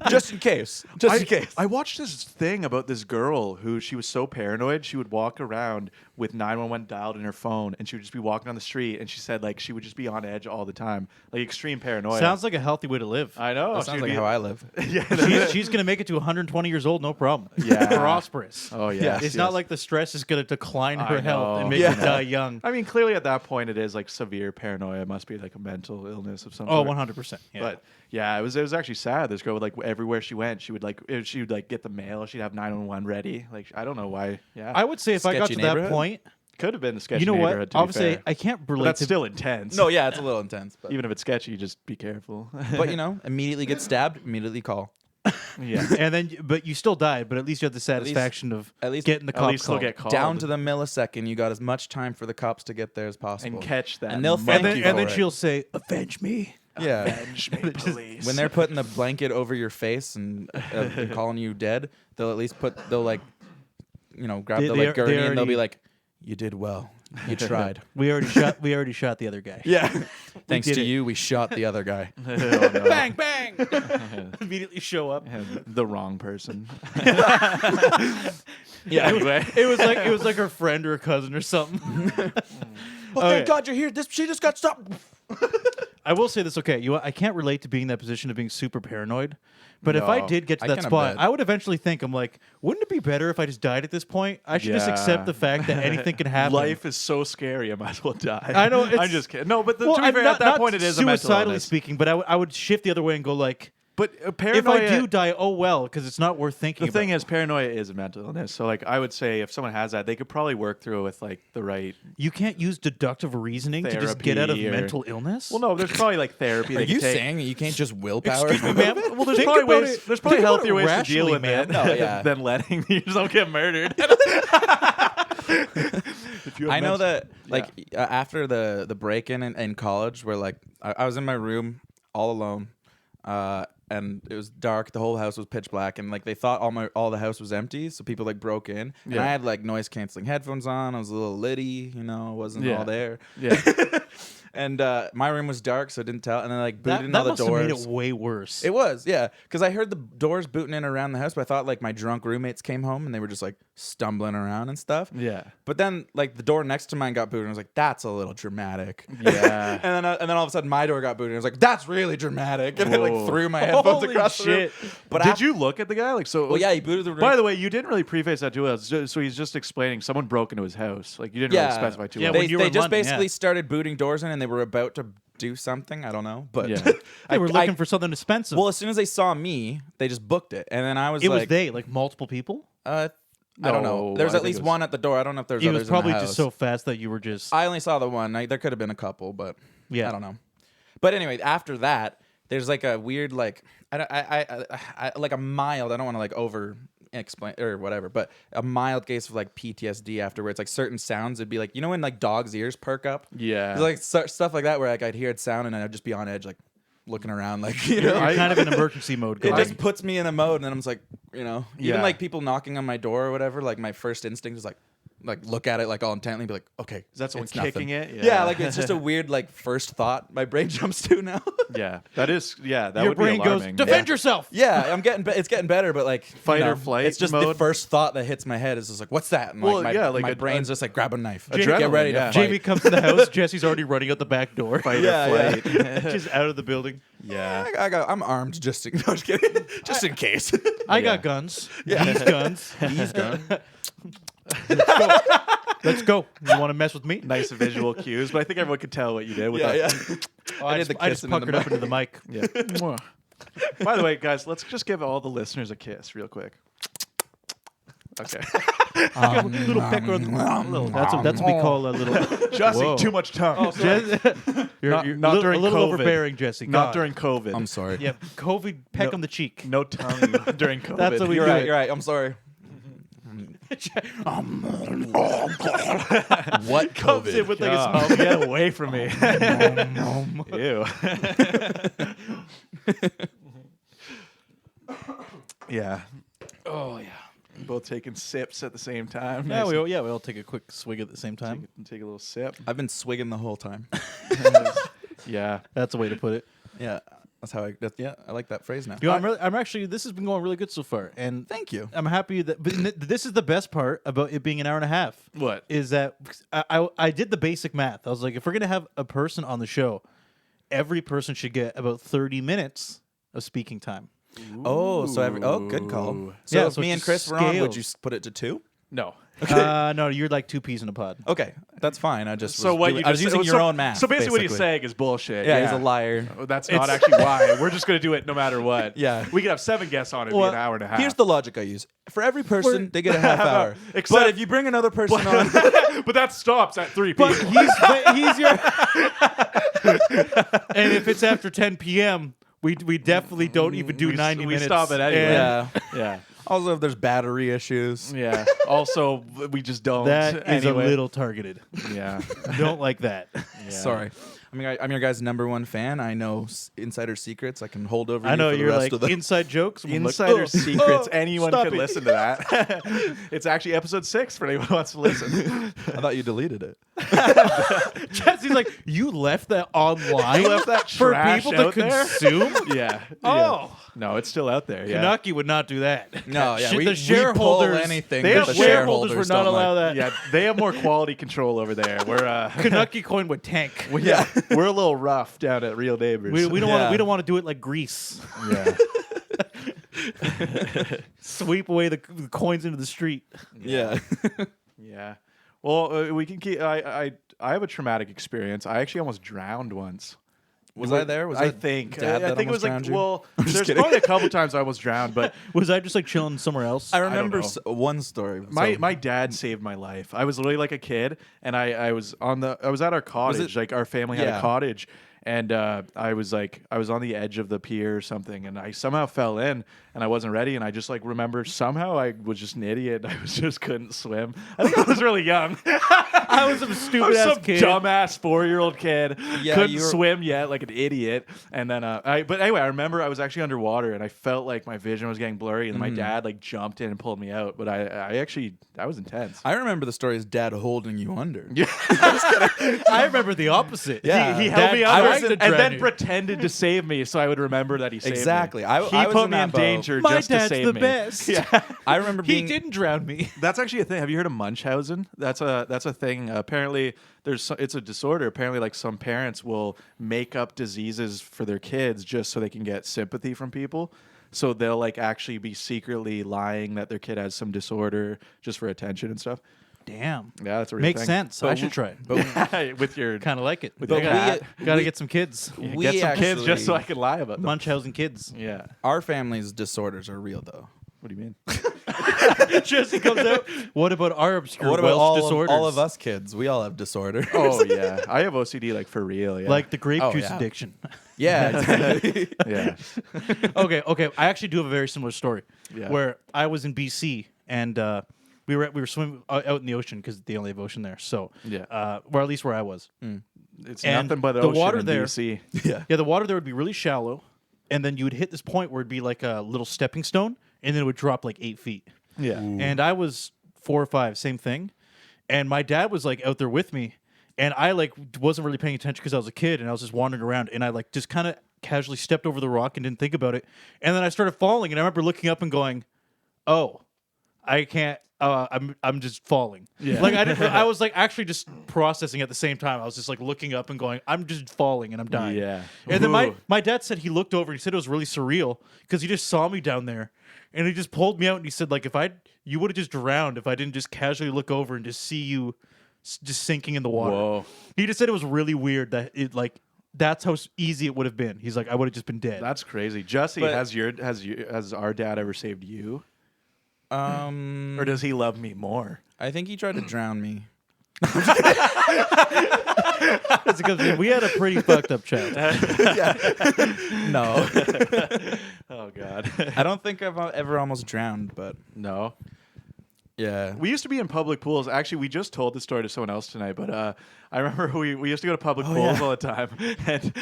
just in case. Just in case. I watched this thing about this girl who she was so paranoid she would walk around with 911 dialed in her phone and she would just be walking on the street and she said like she would just be on edge all the time, like extreme paranoia. sounds like a healthy way to live. I know. That she sounds would like be- how I live. Yeah. She's gonna make it to 120 years old, no problem. Yeah. Prosperous. Oh yeah. It's not like the stress is gonna decline her I health and know. make Yeah. her die young. I mean, clearly at that point it is like severe paranoia. It must be like a mental illness of some Oh, sort. 100%. Yeah. But yeah, it was actually sad. This girl would like everywhere she went, she would like if she would like get the mail, she'd have 911 ready. Like I don't know why. Yeah, I would say if I got Sketchy to that neighborhood? point, could have been a sketchy you know what? neighborhood. To I be would say fair. I can't But relate that's to still intense. No, yeah, it's a little intense. But, Even if it's sketchy, just be careful. but you know, immediately get stabbed, immediately call. yeah. and then but you still died, but at least you had the satisfaction of at least- getting the At cops least they'll called. get called. Down to the millisecond, you got as much time for the cops to get there as possible. and catch that. And they'll money. thank and then, you and then for it. she'll say, "Avenge me." Yeah. Avenge me, police. When they're putting the blanket over your face and calling you dead, they'll at least they'll like, you know, grab They- the they like are- gurney they and they'll be already- like, "You did well. You tried." We already shot the other guy. Yeah. Thanks did to it. you, we shot the other guy. Oh, no. Bang bang. Immediately show up. The wrong person. Yeah. Anyway. It was like her friend or a cousin or something. Oh, Okay. thank God you're here. She just got stopped. I will say this. Okay, I can't relate to being in that position of being super paranoid. But if I No, did get to I that can spot, bet. I would eventually think, I'm like, wouldn't it be better if I just died at this point? I should just Yeah. accept the fact that anything can happen. Life is so scary. I might as well die. I know, I'm it's- just kidding. No, but Well, to be I'm fair, not, at that not point, it is a mental suicidally illness. speaking, but I would shift the other way and go like, But If paranoia. I do die, oh well, because it's not worth thinking. The thing is, paranoia is a mental illness. So, like, I would say if someone has that, they could probably work through it with like the right. you can't use deductive reasoning to just get out of Therapy or- mental illness. Well, no, there's probably like therapy. Are they you could take. saying you can't just willpower? Excuse me, ma'am. Well, there's Think probably about ways. it- There's probably think about healthier it ways to deal rationally, with ma'am. it No, yeah. than letting you just don't get murdered. If you have I know mental- that like after the break-in in college, where like I was in my room all alone, and it was dark. The whole house was pitch black, and like they thought all the house was empty, so people like broke in, and Yeah. I had like noise canceling headphones on. I was a little litty, wasn't Yeah. all there. Yeah. And my room was dark, so it didn't tell. And then like booted that in all the must have made doors. it way worse. It was, yeah, because I heard the doors booting in around the house, but I thought like my drunk roommates came home and they were just like stumbling around and stuff. Yeah. But then like the door next to mine got booted, and I was like, that's a little dramatic. Yeah. and then all of a sudden my door got booted, and I was like, that's really dramatic. And I like Whoa. threw my headphones Holy across the room. shit. But Did you look at the guy? Like, so. Well, yeah, he booted the room. By the way, you didn't really preface that to us. So he's just explaining someone broke into his house. Like, you didn't really specify too Yeah, well. when you were they in just London, basically yeah. started booting doors in, and they were about to do something. I don't know, but Yeah. They were looking for something expensive. Well, as soon as they saw me, they just booked it, and then I was it like, was they, like multiple people. I don't know. No, There's I at think least it was- one at the door. I don't know if there's It others was probably in the just house. so fast that you were just. I only saw the one. There could have been a couple, but Yeah. I don't know. But anyway, after that, there's like a weird like I like a mild. I don't want to like over explain or whatever, but a mild case of like PTSD afterwards. Like certain sounds, it'd be like when like dogs' ears perk up. Yeah. There's, like stuff like that where like I'd hear it sound and I'd just be on edge, like looking around, like You're kind of in emergency mode. It Going. just puts me in a mode, and then I'm just like, even Yeah. like people knocking on my door or whatever. Like my first instinct is like look at it like all intently, and be like, okay, Is that someone it's kicking nothing. it? Yeah, like it's just a weird like first thought my brain jumps to now. Yeah. That is. Yeah. That Your would brain be goes, alarming. defend yourself. Yeah, it's getting better, but like Fight or flight It's just the mode? first thought that hits my head is just like, what's that? And Well, like, yeah, like my a- brain's just like grab a knife, Adrenaline, get ready yeah. to fight. Jamie comes to the house. Jesse's already running out the back door. Fight Yeah, or flight. Just out of the building. Yeah. I'm armed just in, no, just kidding. Just in case. I Yeah. got guns. He's guns. He's done. Let's go. You want to mess with me? Nice visual cues, but I think everyone could tell what you did with Yeah, that. yeah. Oh, I I did just, the I just kissing in the puckered up into the mic. Yeah. Mwah. By the way, guys, let's just give all the listeners a kiss real quick. Okay. Little pecker on the That's what we call a little. Jesse, Whoa. too much tongue. You're, Not- you're not a little, during a little COVID. overbearing, Jesse. Not God. during COVID. I'm sorry. Yeah, COVID peck No. on the cheek. No tongue during COVID. That's what we You're do right. it. You're right. I'm sorry. What Comes in COVID? with like a Oh, smile. get away from me. Ew. Yeah. Oh yeah. Both taking sips at the same time. Yeah, Nice. we all take a quick swig at the same time. Take a little sip. I've been swigging the whole time. Yeah. That's a way to put it. Yeah, that's how I like that phrase now. You know, I'm actually. This has been going really good so far, and Thank you. I'm happy that. But this is the best part about it being an hour and a half. What? Is that I did the basic math. I was like, if we're gonna have a person on the show, every person should get about 30 minutes of speaking time. Oh, so good call. Ooh. So Yeah, if so me it and just Chris were on, would scales. you put it to 2? No. No, you're like 2 peas in a pod. Okay, that's fine. I just So was what doing- you I was just using so, your own math. So basically, what he's basically. saying is bullshit. Yeah, he's a liar. That's not actually why. We're just gonna do it no matter what. Yeah. We could have 7 guests on it. Well, Be an hour and a half. Here's the logic I use. For every person, they get a half hour. Except- but if you bring another person on, but that stops at 3 p.m. But he's your. And if it's after 10 p.m., we definitely don't even do 90 we minutes. stop it anyway. yeah. Yeah. Also, if there's battery issues. Yeah. Also, we just don't. That is anyway. a little targeted. Yeah. Don't like that. Yeah. Sorry. I mean, I'm your guys' #1 fan. I know insider secrets I can hold over I know you for the you're rest like of the... inside jokes. I'm like, Insider oh, secrets. oh, Anyone stop can it. listen to that. It's actually episode 6 for anyone who wants to listen. I thought you deleted it. Jesse's like, you left that online You left that for trash people to out there? consume? Yeah. Oh. Yeah. No, it's still out there. Yeah. Kanaki would not do that. No, yeah, Shit, we the pull shareholders, anything They that have the shareholders shareholders would not don't allow like. that. Yeah, they have more quality control over there. We're Kanaki coin would tank. yeah, we're a little rough down at Real Neighbors. We don't Yeah. want we don't want to do it like Greece. yeah. Sweep away the coins into the street. Yeah. Yeah. Well, we can keep. I have a traumatic experience. I actually almost drowned once. Was I there? Was I that think. Dad I that think it was almost drowned like, you? well, I'm just there's kidding. probably a couple times I almost drowned, but Was I just like chilling somewhere else? I remember know. one story. my dad saved my life. I was literally like a kid, and I was at our cottage. Like our family had a Yeah. cottage, and I was on the edge of the pier or something, and I somehow fell in, and I wasn't ready, and I just like remember somehow I was just an idiot. I just couldn't swim. I think I was really young. I was some I stupid was ass some kid. dumbass 4-year-old kid. Yeah, Couldn't you were- swim yet, like an idiot. And then, but anyway, I remember I was actually underwater, and I felt like my vision was getting blurry, and my dad like jumped in and pulled me out. But that was intense. I remember the story as Dad holding you under. Yeah. I remember the opposite. Yeah. He Dad held me tried under to and drown then you. pretended to save me, so I would remember that he saved Exactly. me. I He was put in me that in boat. danger My just to dad's save the me. best. Yeah. I remember He being. didn't drown me. That's actually a thing. Have you heard of Munchausen? That's a thing. Apparently, it's a disorder. Apparently, like some parents will make up diseases for their kids just so they can get sympathy from people. So they'll like actually be secretly lying that their kid has some disorder just for attention and stuff. Damn. Yeah, that's a real Makes thing. sense. I should try it. Yeah, with your Kind of like it. With But your gotta, cat. gotta get some kids. We get some kids just so actually- I can lie about them. Munchausen kids. Yeah. Our family's disorders are real, though. What do you mean? Jesse comes out. What about our obscure What about Welch disorders? all of us kids? We all have disorders. Oh yeah, I have OCD like for real. Yeah. Like the grape Oh, juice yeah. addiction. Yeah, exactly. yeah. Okay. I actually do have a very similar story. Yeah. Where I was in BC and we were swimming out in the ocean because they only have ocean there. So Yeah. or at least where I was. It's And nothing but the ocean water in there- BC. Yeah. Yeah, the water there would be really shallow, and then you would hit this point where it'd be like a little stepping stone, and then it would drop like 8 feet. Yeah. And I was 4 or 5, same thing. And my dad was like out there with me, and I like wasn't really paying attention because I was a kid and I was just wandering around, and I like just kind of casually stepped over the rock and didn't think about it. And then I started falling, and I remember looking up and going, "Oh, I can't. I'm just falling." Yeah. Like I was like actually just processing at the same time. I was just like looking up and going, "I'm just falling and I'm dying." Yeah. And then Ooh. my dad said he looked over and he said it was really surreal because he just saw me down there and he just pulled me out and he said like you would have just drowned if I didn't just casually look over and just see you just sinking in the water. Whoa. He just said it was really weird that it like that's how easy it would have been. He's like I would have just been dead. That's crazy. Jesse, But- has our dad ever saved you? Um, Or does he love me more? I think he tried to drown me. That's because we had a pretty fucked up childhood. No, Oh God. I don't think I've ever almost drowned, but No. yeah. We used to be in public pools. Actually, we just told the story to someone else tonight, but I remember we used to go to public pools all the time, and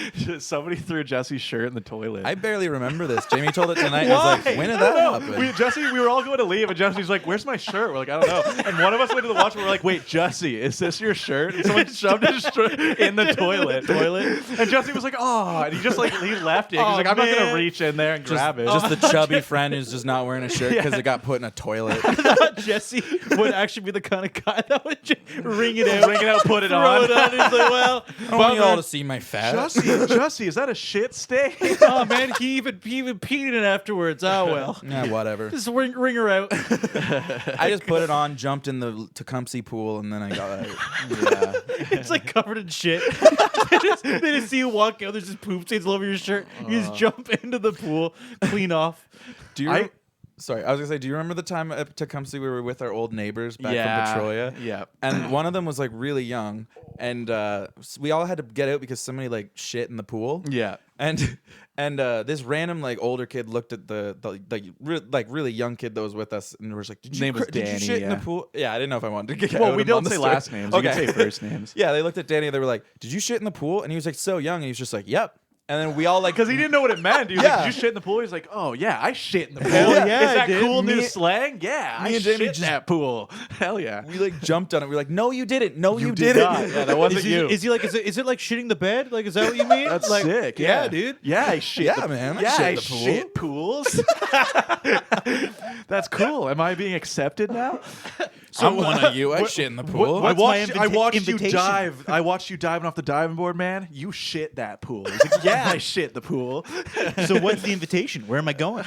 somebody threw Jesse's shirt in the toilet. I barely remember this. Jamie told it tonight. I was like, when did that happen? We were all going to leave, and Jesse's like, "Where's my shirt?" We're like, "I don't know." And one of us went to the washroom. We're like, "Wait, Jesse, is this your shirt?" And someone shoved his shirt in the toilet. And Jesse was like, "Oh," and he just like he left it. He's Oh, like, "I'm not man. gonna reach in there and grab it." Just the chubby friend who's just not wearing a shirt because it got put in a toilet. Jesse would actually be the kind of guy that would just wring it out, put it throw on. it on. He's like, well, I don't want you all to see my fat. Jesse, is that a shit stain? oh man, he even peed in it afterwards. Oh well, Yeah, whatever. just ring her out. I just put it on, jumped in the Tecumseh pool, and then I got out. Yeah. It's like covered in shit. they just see you walk out. There's just poop stains all over your shirt. You just jump into the pool, clean off. Do you? I- Sorry, I was gonna say. Do you remember the time at Tecumseh we were with our old neighbors back from Petrolia? Yeah. And one of them was like really young, and we all had to get out because somebody like shit in the pool. Yeah. And this random like older kid looked at the really young kid that was with us and was like, His name was did you Danny, shit in the yeah. pool? Yeah, I didn't know if I wanted to get Well, out we him don't on the say story. last names. We can say first names. Yeah, they looked at Danny and they were like, did you shit in the pool? And he was like so young and he was just like, yep. And then we all like, Because he didn't know what it meant. He was Yeah. like, "Did you shit in the pool?" He's like, "Oh yeah, I shit in the pool." Hell yeah, Is I that did. cool new Me- slang? Yeah, I me and Jamie shit just- that pool. Hell yeah. we like jumped on it. We were like, no, you didn't. No, you, did didn't. not. Yeah, that wasn't you. Is he like? Is it like shitting the bed? Like, is that what you mean? That's like, sick. Yeah, Yeah, dude. Yeah, I shit. Yeah, man, I Yeah, shit I in the pool. shit pools. That's cool. Am I being accepted now? I'm one of you. I shit in the pool. What's my I watched you invitation? dive. I watched you diving off the diving board, man. You shit that pool. He's like, yeah, I shit the pool. So what's the invitation? Where am I going?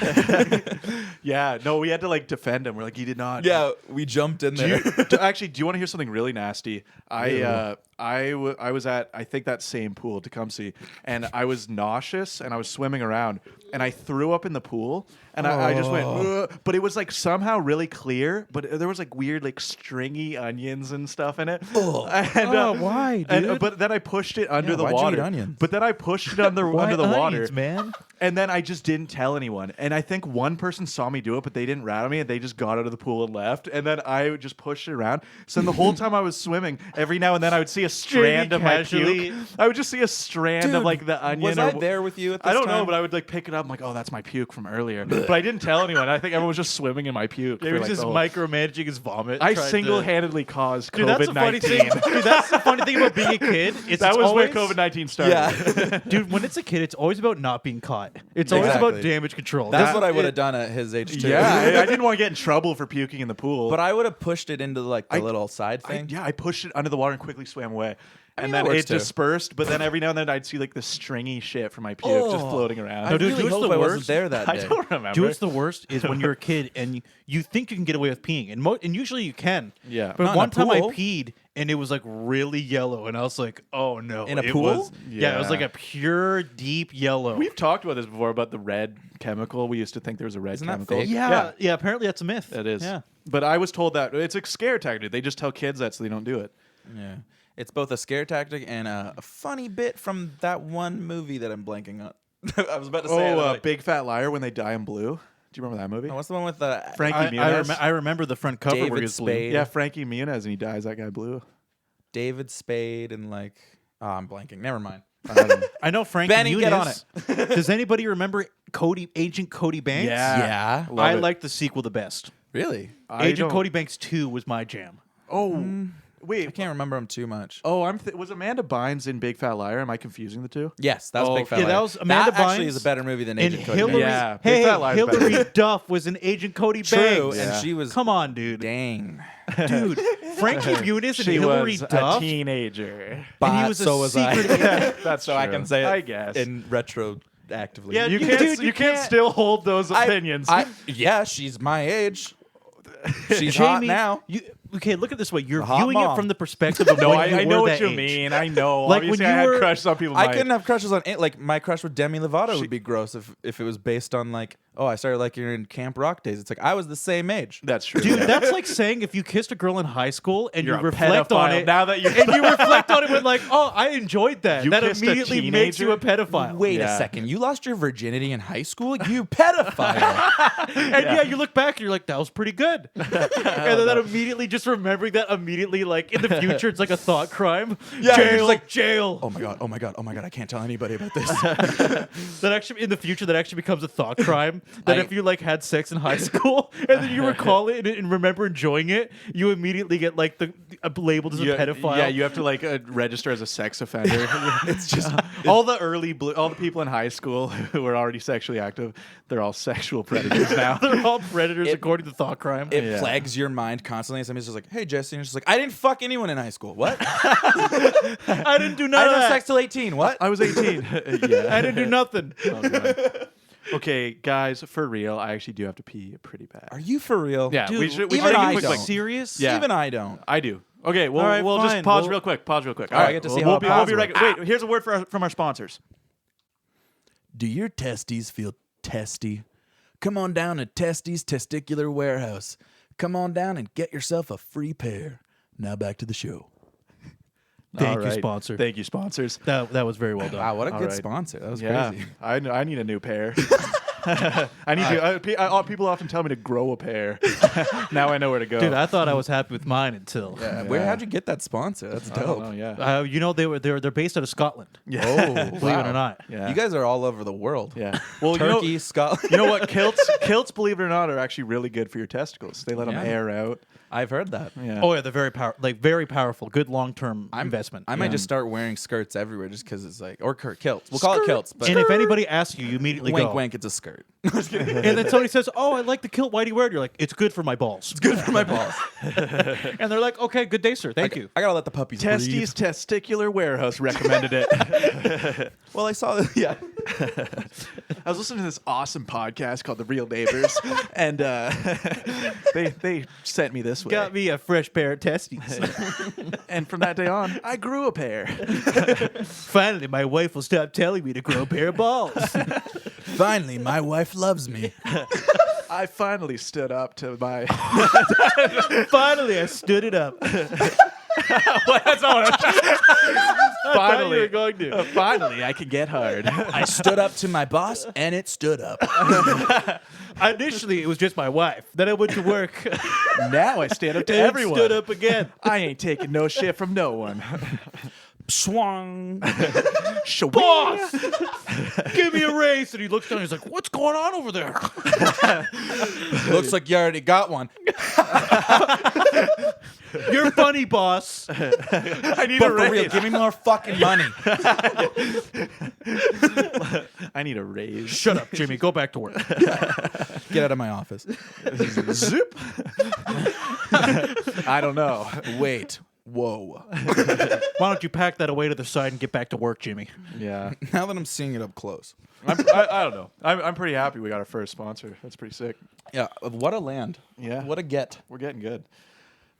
Yeah, no, we had to like defend him. We're like, he did not. Yeah, we jumped in there. Actually, do you want to hear something really nasty? I was at, I think, that same pool, Tecumseh, and I was nauseous and I was swimming around and I threw up in the pool and I just went, ugh, but it was like somehow really clear, but there was like weird like stringy onions and stuff in it. And, why, dude? but then I pushed it under the why'd you eat water. onions? But then I pushed it under Why the water, onions, man? and then I just didn't tell anyone. And I think one person saw me do it, but they didn't rat on me, and they just got out of the pool and left. And then I just pushed it around. So then the whole time I was swimming, every now and then I would see a strand of my casually- puke. I would just see a strand of like the onion. Was I there with you at this I don't time? know, but I would like pick it up. I'm like, oh, that's my puke from earlier. But I didn't tell anyone. I think everyone was just swimming in my puke. He for, was like, just the whole- micromanaging his vomit. I tried to- single-handedly caused Dude, that's the funny COVID-19. thing. Dude, that's the funny thing about being a kid. That was where always, COVID-19 started. Yeah. Dude, when it's a kid, it's always about not being caught. It's always Exactly. about damage control. That's what I would have done at his age too. Yeah, I didn't want to get in trouble for puking in the pool. But I would have pushed it into like the little side thing. I pushed it under the water and quickly swam away. mean, And that then works it too. dispersed, but then every now and then I'd see like the stringy shit from my puke just floating around. I No, dude, really who's hope the I wasn't worst? there that I day. don't remember. Dude, what's the worst is when you're a kid and you think you can get away with peeing, and usually you can. Yeah. But Not in one a time I pool. peed and it was like really yellow, and I was like, oh no. In a It pool? was- yeah, it was Yeah. like a pure deep yellow. We've talked about this before about the red chemical. We used to think there was a red Isn't that chemical. fake? yeah, apparently that's a myth. It is. Yeah. But I was told that it's a scare tactic. They just tell kids that so they don't do it. Yeah. It's both a scare tactic and a funny bit from that one movie that I'm blanking on. I was about to say. it, Big Fat Liar when they die in blue. Do you remember that movie? what's the one with Frankie I Muniz. remember the front cover where David he was blue. Spade. Yeah, Frankie Muniz, and he dies. That guy blue. David Spade and like? Oh, I'm blanking. Never mind. I know Frankie Benny, Muniz. get on it. Does anybody remember Agent Cody Banks? Yeah. Love I it. like the sequel the best. Really? Agent don't- Cody Banks 2 was my jam. Oh, I wait. can't remember him too much. Oh, was Amanda Bynes in Big Fat Liar? Am I confusing the two? Yes, that was Oh, Big Fat yeah, Liar. that was Amanda That actually Bynes is a better movie than And Agent Cody Hillary, Banks. Yeah, Big hey, Fat Liar's better. Hillary Duff was in Agent Cody True, Banks. and Yeah. she was. Come on, dude. Dang. Dude, Frankie Muniz and She Hillary was Duff. a teenager. And he was a so was I. secret agent. That's so I true. can say it I guess. in retroactively. Yeah, you you- can't. dude, you you can't can't- still hold those opinions. Yeah, she's my age. She's hot Jamie, now. Okay, look at it this way. You're A hot viewing it mom. from the perspective of no, when I you know were what that you age. mean. I know. Like, when Obviously, you I had were- crushes on people. I my couldn't age. have crushes on like my crush with Demi Lovato would be gross if it was based on like I started liking her in Camp Rock days. It's like I was the same age. That's true. Dude, that's like saying if you kissed a girl in high school and You're you a reflect on pedophile. it, Now that you and you reflect on it with like, oh, I enjoyed that. You That kissed a immediately makes you a teenager? pedophile. Wait Yeah. a second, you lost your virginity in high school? You pedophile! And yeah, you look back and you're like, that was pretty good. And then that immediately, just remembering that immediately, like in the future, it's like a thought crime. Yeah, you're jail, just like, jail. oh my god! Oh my god! Oh my god! I can't tell anybody about this. That actually, in the future, that actually becomes a thought crime. That I- if you like had sex in high school and then you recall it and remember enjoying it, you immediately get like labeled as a pedophile. Yeah, you have to like register as a sex offender. It's just all the all the people in high school who were already sexually active. They're all sexual predators now. They're all predators according to thought crime. It Yeah. plagues your mind constantly. Somebody's just like, "Hey, Jesse," and you're just like, "I didn't fuck anyone in high school. What? I didn't do I none of didn't have that. sex till 18. What? I was 18. Yeah. I didn't do nothing. Oh, God. Okay, guys, for real, I actually do have to pee pretty bad. Are you for real? Yeah, Dude, we should even take a I quick don't. break. Serious? Yeah. Even I don't. I do. Okay, well, All right, we'll just fine. pause We'll- real quick. Pause real quick. All right, I get to see how we'll it be pause right. works. Wait, here's a word from our sponsors. Do your testes feel testy? Come on down to Testes Testicular Warehouse. Come on down and get yourself a free pair. Now back to the show. Thank All you, right. sponsor. Thank you, sponsors. That was very well done. Wow, what a All good right. sponsor. That was Yeah, crazy. I need a new pair. I need to. People often tell me to grow a pair. Now I know where to go. Dude, I thought I was happy with mine until. How'd you get that sponsor? That's I don't dope. know, yeah. You know they're based out of Scotland. Yeah. Oh, Believe it or not. Yeah. You guys are all over the world. Yeah. Well, Turkey, you know, Scotland. you know what? Kilts, believe it or not, are actually really good for your testicles. They let them Yeah. air out. I've heard that. Yeah. Oh yeah, they're very powerful. Good long-term investment. I might just start wearing skirts everywhere just because it's like, or kilts. We'll call it kilts. But And if anybody asks you, you immediately wink, go. wink, it's a skirt. And then somebody says, "Oh, I like the kilt. Why do you wear it?" You're like, "It's good for my balls." It's Good for my balls. And they're like, "Okay, good day, sir. Thank you." I gotta let the puppies breathe. Testes Testicular Warehouse recommended it. Well, I saw that. Yeah. I was listening to this awesome podcast called The Real Neighbors, and they sent me this way. Got me a fresh pair of testes. And from that day on, I grew a pair. Finally, my wife will stop telling me to grow a pair of balls. Finally, my wife loves me. I finally stood up to my. Finally, I stood it up. That's not what I thought you were finally, going to. finally, I can get hard. I stood up to my boss, and it stood up. Initially, it was just my wife. Then I went to work. Now I stand up to And it everyone. stood up again. I ain't taking no shit from no one. Swung. Boss, give me a raise. And he looks down. He's like, "What's going on over there?" Looks like you already got one. You're funny, boss. I need But a for real, raise. give me more fucking money. I need a raise. Shut up, Jimmy. Go back to work. Get out of my office. Zoop. I don't know. Wait. Whoa. Why don't you pack that away to the side and get back to work, Jimmy? Yeah. Now that I'm seeing it up close. I don't know. I'm pretty happy we got our first sponsor. That's pretty sick. Yeah. What a land. Yeah. What a get. We're getting good.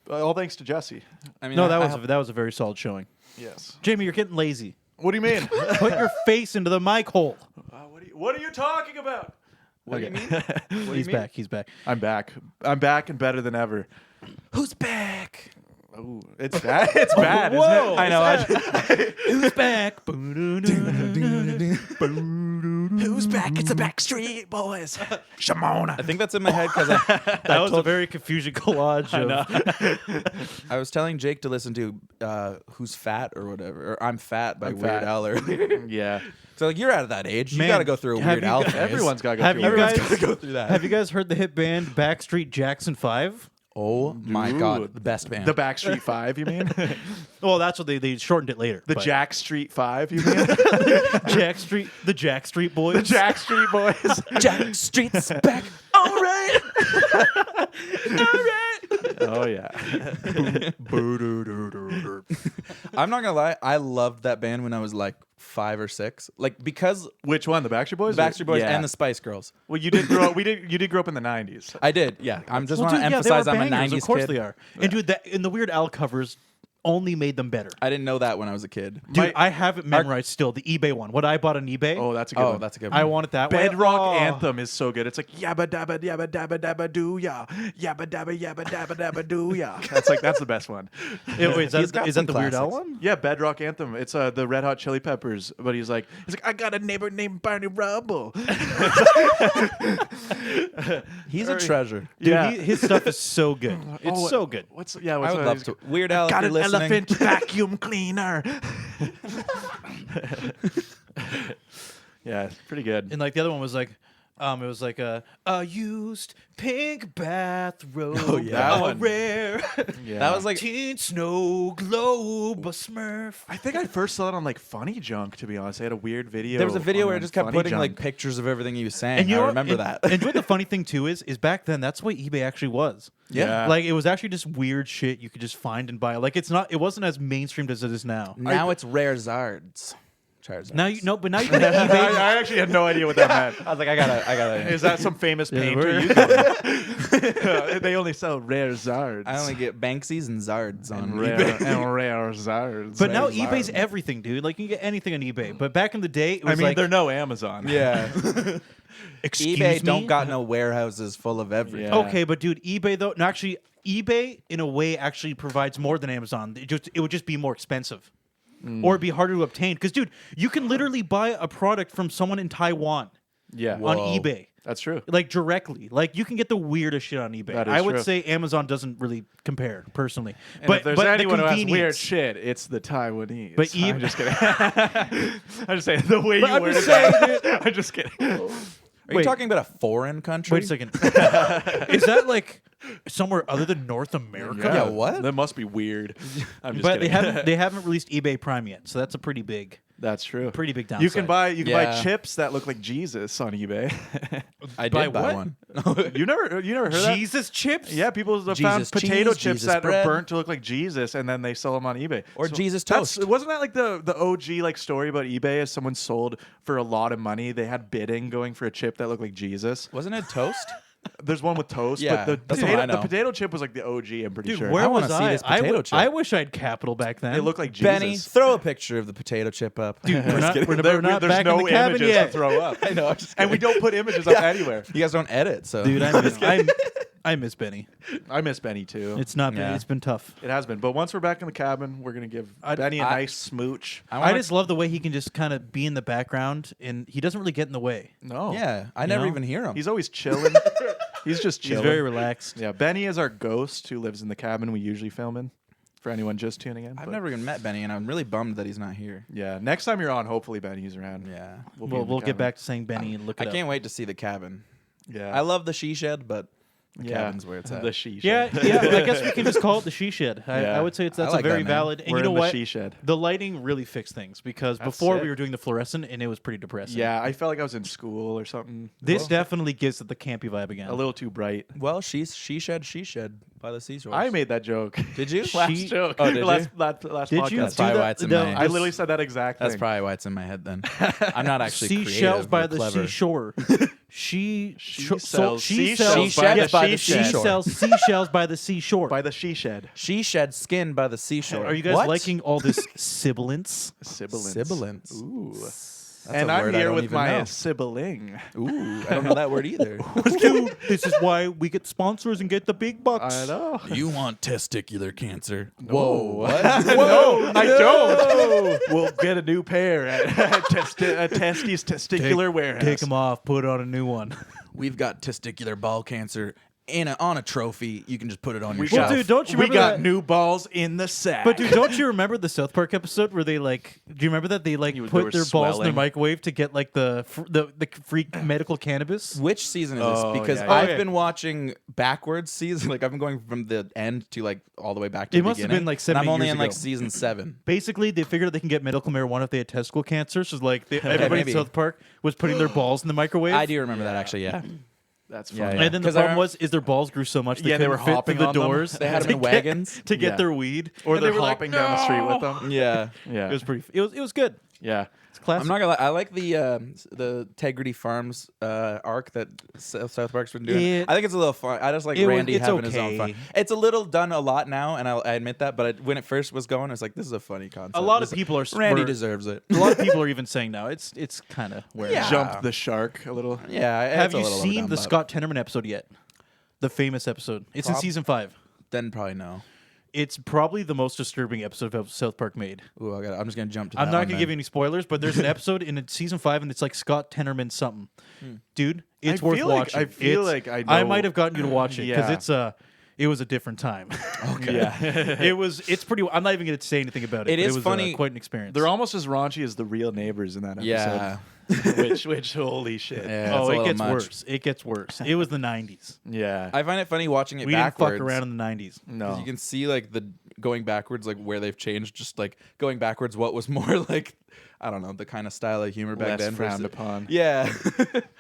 All thanks to Jesse. I mean, No, that was a very solid showing. Yes. Jamie, you're getting lazy. What do you mean? Put your face into the mic hole. What are you talking about? What do you mean? He's back. He's back. I'm back. I'm back and better than ever. Who's back? Ooh, it's bad. It's bad, Whoa, isn't it? I know. Who's back? Who's back? It's the Backstreet Boys. Shamona. I think that's in my head because That was a very confusing collage. I was telling Jake to listen to Who's Fat or whatever, or I'm Fat by I'm Weird Fat. Al earlier. Yeah. So like, you're out of that age. Man, You got to go through a have Weird you Al gu- phase. Everyone's got to go Have through you it. guys- Everyone's got to go through that. Have you guys heard the hit band Backstreet Jackson 5? Oh my Dude. God, the best band. The Backstreet 5, you mean? Well, that's what they shortened it later. The but Jack Street 5, you mean? Jack Street, the Jack Street Boys. The Jack Street Boys. Jack Street's back. All right. Oh, yeah. I'm not gonna lie. I loved that band when I was like 5 or 6. Like because Which one? The Backstreet Boys? the Backstreet Boys Yeah. and the Spice Girls. Well, you did grow up. You did grow up in the 90s. I did. Yeah. I'm just Well, want to dude, yeah, emphasize they were I'm a bangers. 90s Of course kid. they are. And dude, the Weird Al covers only made them better. I didn't know that when I was a kid. Dude, I have it memorized still. The eBay one. What I bought on eBay. Oh, that's a good Oh, one. that's a good one. I want it that way. Bedrock Oh. Anthem is so good. It's like yabba dabba yabba dabba dabba doo ya, yabba dabba dabba doo ya. That's the best one. Wait, He's got is some that the Weird Al classics. one? Yeah, Bedrock Anthem. It's the Red Hot Chili Peppers, but he's like I got a neighbor named Barney Rubble. He's a treasure. Dude, Yeah. his stuff is so good. It's Oh, so good. What's I what's would love to. Weird Al, if Got you're an listening. elephant vacuum cleaner. Yeah, it's pretty good. And like the other one was like, it was like a used pink bathrobe. Oh, yeah. That a one. rare Yeah. That was like teen snow globe, a Smurf. I think I first saw it on like Funny Junk. To be honest, they had a weird video. there was a video on where it just kept Funny putting like Junk. pictures of everything he was saying. And you I know, remember and, that. And you know what the funny thing too is back then that's what eBay actually was. Yeah. Like it was actually just weird shit you could just find and buy. Like it wasn't as mainstream as it is now. Now it's rare Zards. Charizards. Now you know, but now you can have eBay. I actually had no idea what that meant. I was like, I gotta. Is that some famous Yeah, painter? where are you You they only sell rare Zards. I only get Banksies and Zards on and rare, eBay. and rare Zards. But now Rare eBay's Zard. everything, dude. Like you can get anything on eBay. But back in the day, it was I mean, like, they're no Amazon. Yeah. excuse eBay me? don't got no warehouses full of everything. Yeah. Okay, but dude, eBay though, no, actually, eBay in a way actually provides more than Amazon. It would just be more expensive, or it'd be harder to obtain. Because, dude, you can literally buy a product from someone in Taiwan Yeah. on Whoa. eBay, That's true. like directly. Like you can get the weirdest shit on eBay. That is I would true. say Amazon doesn't really compare personally. And but if there's but anyone the who has weird convenience. shit, it's the Taiwanese. But I'm just kidding. I'm just saying the way But you I'm worded just saying, that. I'm just kidding. Are you Wait. talking about a foreign country? Wait a second. Is that like somewhere other than North America. Yeah, what? That must be weird. I'm just But kidding. they haven't released eBay Prime yet, so that's a pretty big You downside. can buy Yeah. chips that look like Jesus on eBay. I Buy did buy what? one. you never heard that? Jesus chips. Yeah, people have Jesus found potato cheese, chips Jesus that bread. are burnt to look like Jesus, and then they sell them on eBay. Or Jesus that's- toast. Wasn't that like the OG like story about eBay? As someone sold for a lot of money, they had bidding going for a chip that looked like Jesus. Wasn't it toast? There's one with toast, Yeah, but that's the one I the know. potato chip was like the OG. I'm pretty Dude, sure. where I wanna was see I? this potato chip. I wish I had capital back then. They look like Jesus. Benny, throw a picture of the potato chip up. Dude, we're not, we're There's back no in the cabin images yet. to throw up. I know. I'm just And we kidding. don't put images up anywhere. You guys don't edit, so Dude, I miss Benny. I miss Benny too. It's not been. Yeah. It's been tough. It has been. But once we're back in the cabin, we're going to give Benny a nice smooch. I just love the way he can just kind of be in the background, and he doesn't really get in the way. No. Yeah, I never know? even hear him. He's always chilling. He's just He's chilling. very relaxed. Yeah, Benny is our ghost who lives in the cabin we usually film in. For anyone just tuning in. I've but never even met Benny, and I'm really bummed that he's not here. Yeah, next time you're on, hopefully Benny's around. Yeah, We'll get back to saying Benny and look I it up. can't wait to see the cabin. Yeah. I love the she shed, but the Yeah. cabin's where it's at. The she Yeah, shed. yeah. I guess we can just call it the she shed. Yeah. I would say that's I a like very that name. valid. And We're you know in the what? she shed. The lighting really fixed things because That's before sick. we were doing the fluorescent and it was pretty depressing. Yeah, I felt like I was in school or something. This definitely gives it the campy vibe again. A little too bright. Well, she shed by the seashore. I made that joke. Did you? last She- joke. Oh, did you? last Did podcast. you That's do probably that? why it's in No, my- I literally said that exact thing. That's probably why it's in my head. Then I'm not actually seashells creative by or the clever. seashore. She sells she seashells sells by the she seashore. sells seashells by the seashore. By the she shed. She shed skin by the seashore. Are you guys What? liking all this sibilance? Sibilance. Sibilance? Ooh. That's And a I'm word I here don't with even my know. sibling. Ooh, I don't know that word either. Dude, this is why we get sponsors and get the big bucks. I know. You want testicular cancer? Whoa. What? No, I don't. We'll get a new pair at Testy's Testicular Warehouse. Take them off, put on a new one. We've got testicular ball cancer on a trophy. You can just put it on your Well, shelf. dude, don't you We remember got that? new balls in the sack. But dude, don't you remember the South Park episode where they like? Do you remember that they like They were put their balls in the swelling. microwave to get like the free medical cannabis? Which season is Oh, this? Because yeah, yeah. I've Okay. been watching backwards season. Like I've been going from the end to like all the way back to It the must have beginning. been, like, and 7 I'm only years in like ago. season 7. Basically, they figured they can get medical marijuana if they had testicle cancer. So like everybody in maybe. South Park was putting their balls in the microwave. I do remember that actually. Yeah. That's Yeah, funny. yeah. And then the 'Cause I problem remember- is their balls grew so much they Yeah, they couldn't were fit hopping through the on them. doors. They had them to in get- wagons. to get Yeah. their weed, Or And they're they were like, hopping down the street with "No!" them. Yeah. Yeah. It was pretty. It was good. Yeah. It's classic. I'm not gonna lie. I like the Tegrity Farms arc that South Park's been doing. It- I think it's a little fun. I just like it was- Randy it's having his own fun. okay. It's a little done a lot now, and I admit that. But when it first was going, I was like, "This is a funny concept." A lot This- of people are Randy were- deserves it. A lot of people are even saying now it's kind of weird. Yeah. Jumped the shark a little. Yeah. Have it's a you little seen overdone, the but Scott Tenorman episode yet? The famous episode. It's in season 5. Then probably no. It's probably the most disturbing episode of South Park made. Ooh, I'm just gonna jump to. I'm that not one gonna then. give you any spoilers, but there's an episode in season 5, and it's like Scott Tenorman something. Dude, it's I worth feel like- watching. I feel It's- like I I know- might have gotten you to watch it because Yeah. it was a different time. Okay. Yeah. It's pretty. I'm not even gonna say anything about it. It but is was, funny. quite an experience. They're almost as raunchy as the real neighbors in that episode. Yeah. which holy shit. Yeah, oh, it's a it little gets much. worse. It gets worse. It was the 90s. Yeah. I find it funny watching it We didn't backwards. fuck around in the 90s. 'Cause no. you can see like the going backwards, like where they've changed. Just like going backwards, what was more like, I don't know, the kind of style of humor back Less then. frowned versus- upon. Yeah.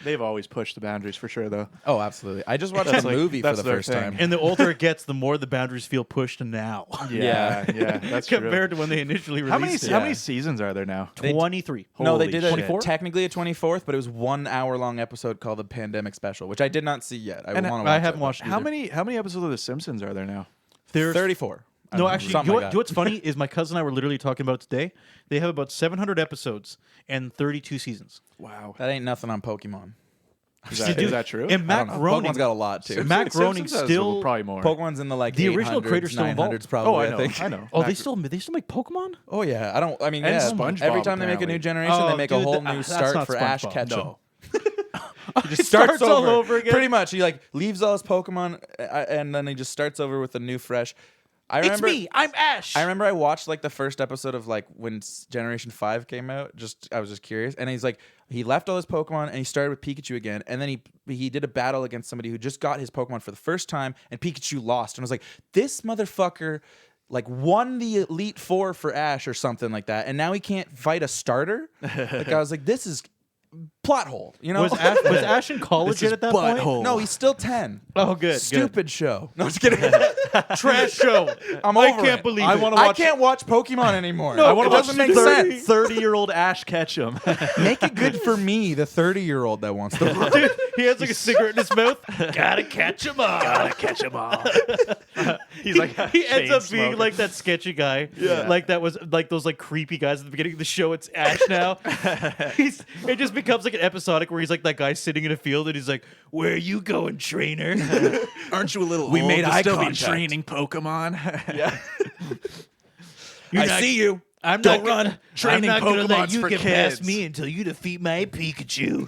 They've always pushed the boundaries for sure, though. Oh, absolutely. I just watched That's the like- movie for that's the their first thing. time. And the older it gets, the more the boundaries feel pushed now. Yeah, that's true. Compared to when they initially released How many it. how many seasons are there now? 23. No, they Holy did shit. technically a 24th, but it was 1 hour long episode called the Pandemic Special, which I did not see yet. I And want to. I haven't watched it How either. many episodes of The Simpsons are there now? There's 34. No, actually, Something you know like what, that. what's funny is my cousin and I were literally talking about it today. They have about 700 episodes and 32 seasons. Wow. That ain't nothing on Pokemon. Is that true? And I Matt don't know. Groening, Pokemon's got a lot too. Matt Groening Simpsons has still probably more. Pokemon's in the like The original 800s, creator's still 900s involved. probably. Oh, I know. think. I know. Oh, Mac- they still make Pokemon? Oh yeah, I mean, And yeah. SpongeBob, Every time they make a new apparently. generation, Oh, they make a dude, whole that's new not start for Ash SpongeBob. Ketchum. No. He just starts all over again. Pretty much, he like leaves all his Pokemon, and then he just starts over with a new fresh. I It's remember, me. I'm Ash. I remember I watched like the first episode of like when Generation 5 came out. I was just curious. And he's like, he left all his Pokemon and he started with Pikachu again. And then he did a battle against somebody who just got his Pokemon for the first time and Pikachu lost. And I was like, this motherfucker like won the Elite Four for Ash or something like that. And now he can't fight a starter. Like I was like, this is plot hole, you know? Was Ash in college This yet is at that point? butthole. No, he's still 10. Oh, good. Stupid show. No, just kidding. Trash show. I'm I over can't it. believe I it. wanna I watch- can't watch Pokemon anymore. No, I I want wanna to watch make sense. 30-year-old Ash Ketchum. Make it good for me, the 30-year-old that wants to watch. Dude, he has like a cigarette in his mouth. Gotta catch him all. Gotta catch them all. He's like He ends up chain being smoker. like that sketchy guy. Yeah. Like that was like those like creepy guys at the beginning of the show. It's Ash now. It just becomes like an episodic where he's like that guy sitting in a field and he's like, "Where are you going, trainer?" Aren't you a little We old made to eye still contact. be training Pokemon? Yeah. You're I not- see you. I'm Don't not run. gonna, Training I'm not gonna let Pokemons you for get kids. past me until you defeat my Pikachu.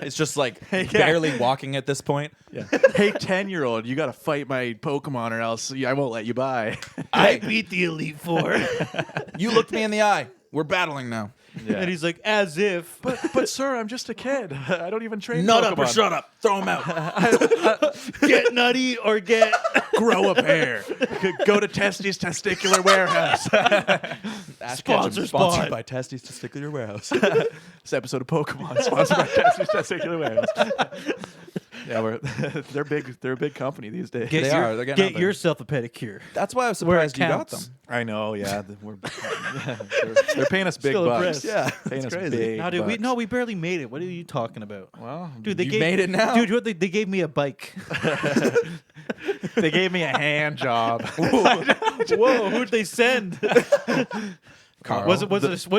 It's just like barely walking at this point. Yeah. Hey, 10-year-old, you got to fight my Pokemon or else I won't let you by. I beat the Elite Four. You looked me in the eye. We're battling now. And he's like, as if. But sir, I'm just a kid. I don't even train Nut Pokemon. up or shut up. Throw him out. Get nutty or get. Grow a pair. Go to Testy's Testicular Warehouse. Sponsor Sponsored spot. by Testy's Testicular Warehouse. This episode of Pokemon sponsored by Testy's Testicular Warehouse. Yeah, they're big. They're a big company these days. They are. They're getting out Get there. yourself a pedicure. That's why I was Where it surprised you got them. counts. I know. Yeah, they're paying us big Still bucks. impressed. Yeah, paying that's us crazy. big. No, dude, bucks. we barely made it. What are you talking about? Well, Dude, they You gave, made it now? Dude, what they gave me a bike. they gave me a hand job. Whoa, who'd they send? Carl. Was it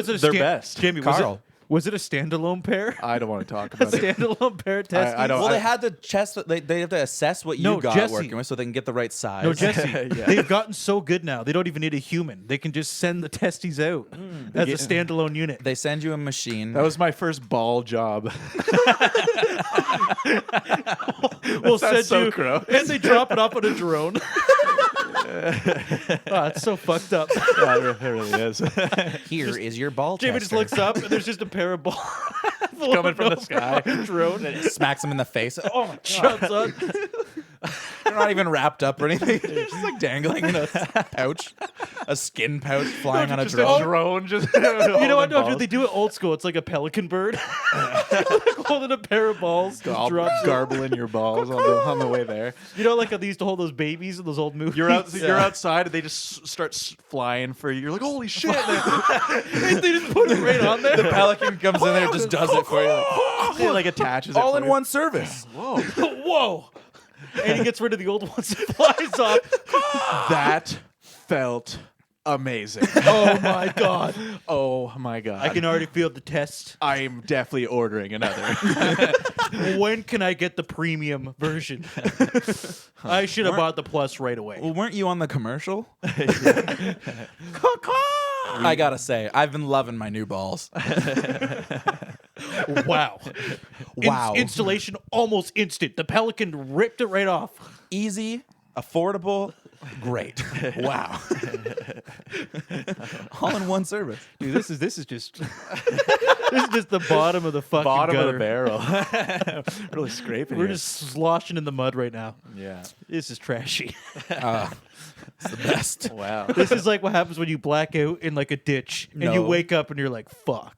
a They're best. Jamie, Carl. Was it a standalone pair? I don't want to talk A about it. standalone pair of testes? I don't- Well, they had to test. They have to assess what you No, got Jesse. working with, so they can get the right size. No, Jesse. Yeah. They've gotten so good now. They don't even need a human. They can just send the testes out as a standalone unit. They send you a machine. That was my first ball job. We'll sounds send so you, gross. and they drop it off on a drone. It's so fucked up. Yeah, it really is. Here is your ball Jamie just tester. looks up and there's just a pair of balls Coming from the sky. drone. Smacks him in the face. Oh my god! Jumps on. They're not even wrapped up or anything. They're just like dangling in a pouch, a skin pouch flying on a Just drone. a drone. Just You know what? No, dude, they do it old school. It's like a pelican bird holding a pair of balls. Just drops it. garbling your balls on the way there. You know, like they used to hold those babies in those old movies. You're outside and they just start flying for you. You're like, holy shit! they just put it right on there. The pelican comes in there and just does it for you. It like attaches it All for in you. one service. Whoa! Whoa! And he gets rid of the old ones and flies off. That felt amazing. Oh my god! Oh my god! I can already feel the test. I'm definitely ordering another. When can I get the premium version? I should have bought the plus right away. Well, weren't you on the commercial? I gotta say, I've been loving my new balls. Wow. Wow. Installation almost instant. The Pelican ripped it right off. Easy, affordable, great. Wow. All in one service. Dude, this is just this is just the bottom of the fucking Bottom gutter. of the barrel. Really scraping. We're here. just sloshing in the mud right now. Yeah. This is trashy. It's the best. Wow. This is like what happens when you black out in like a ditch and you No. wake up and you're like, fuck.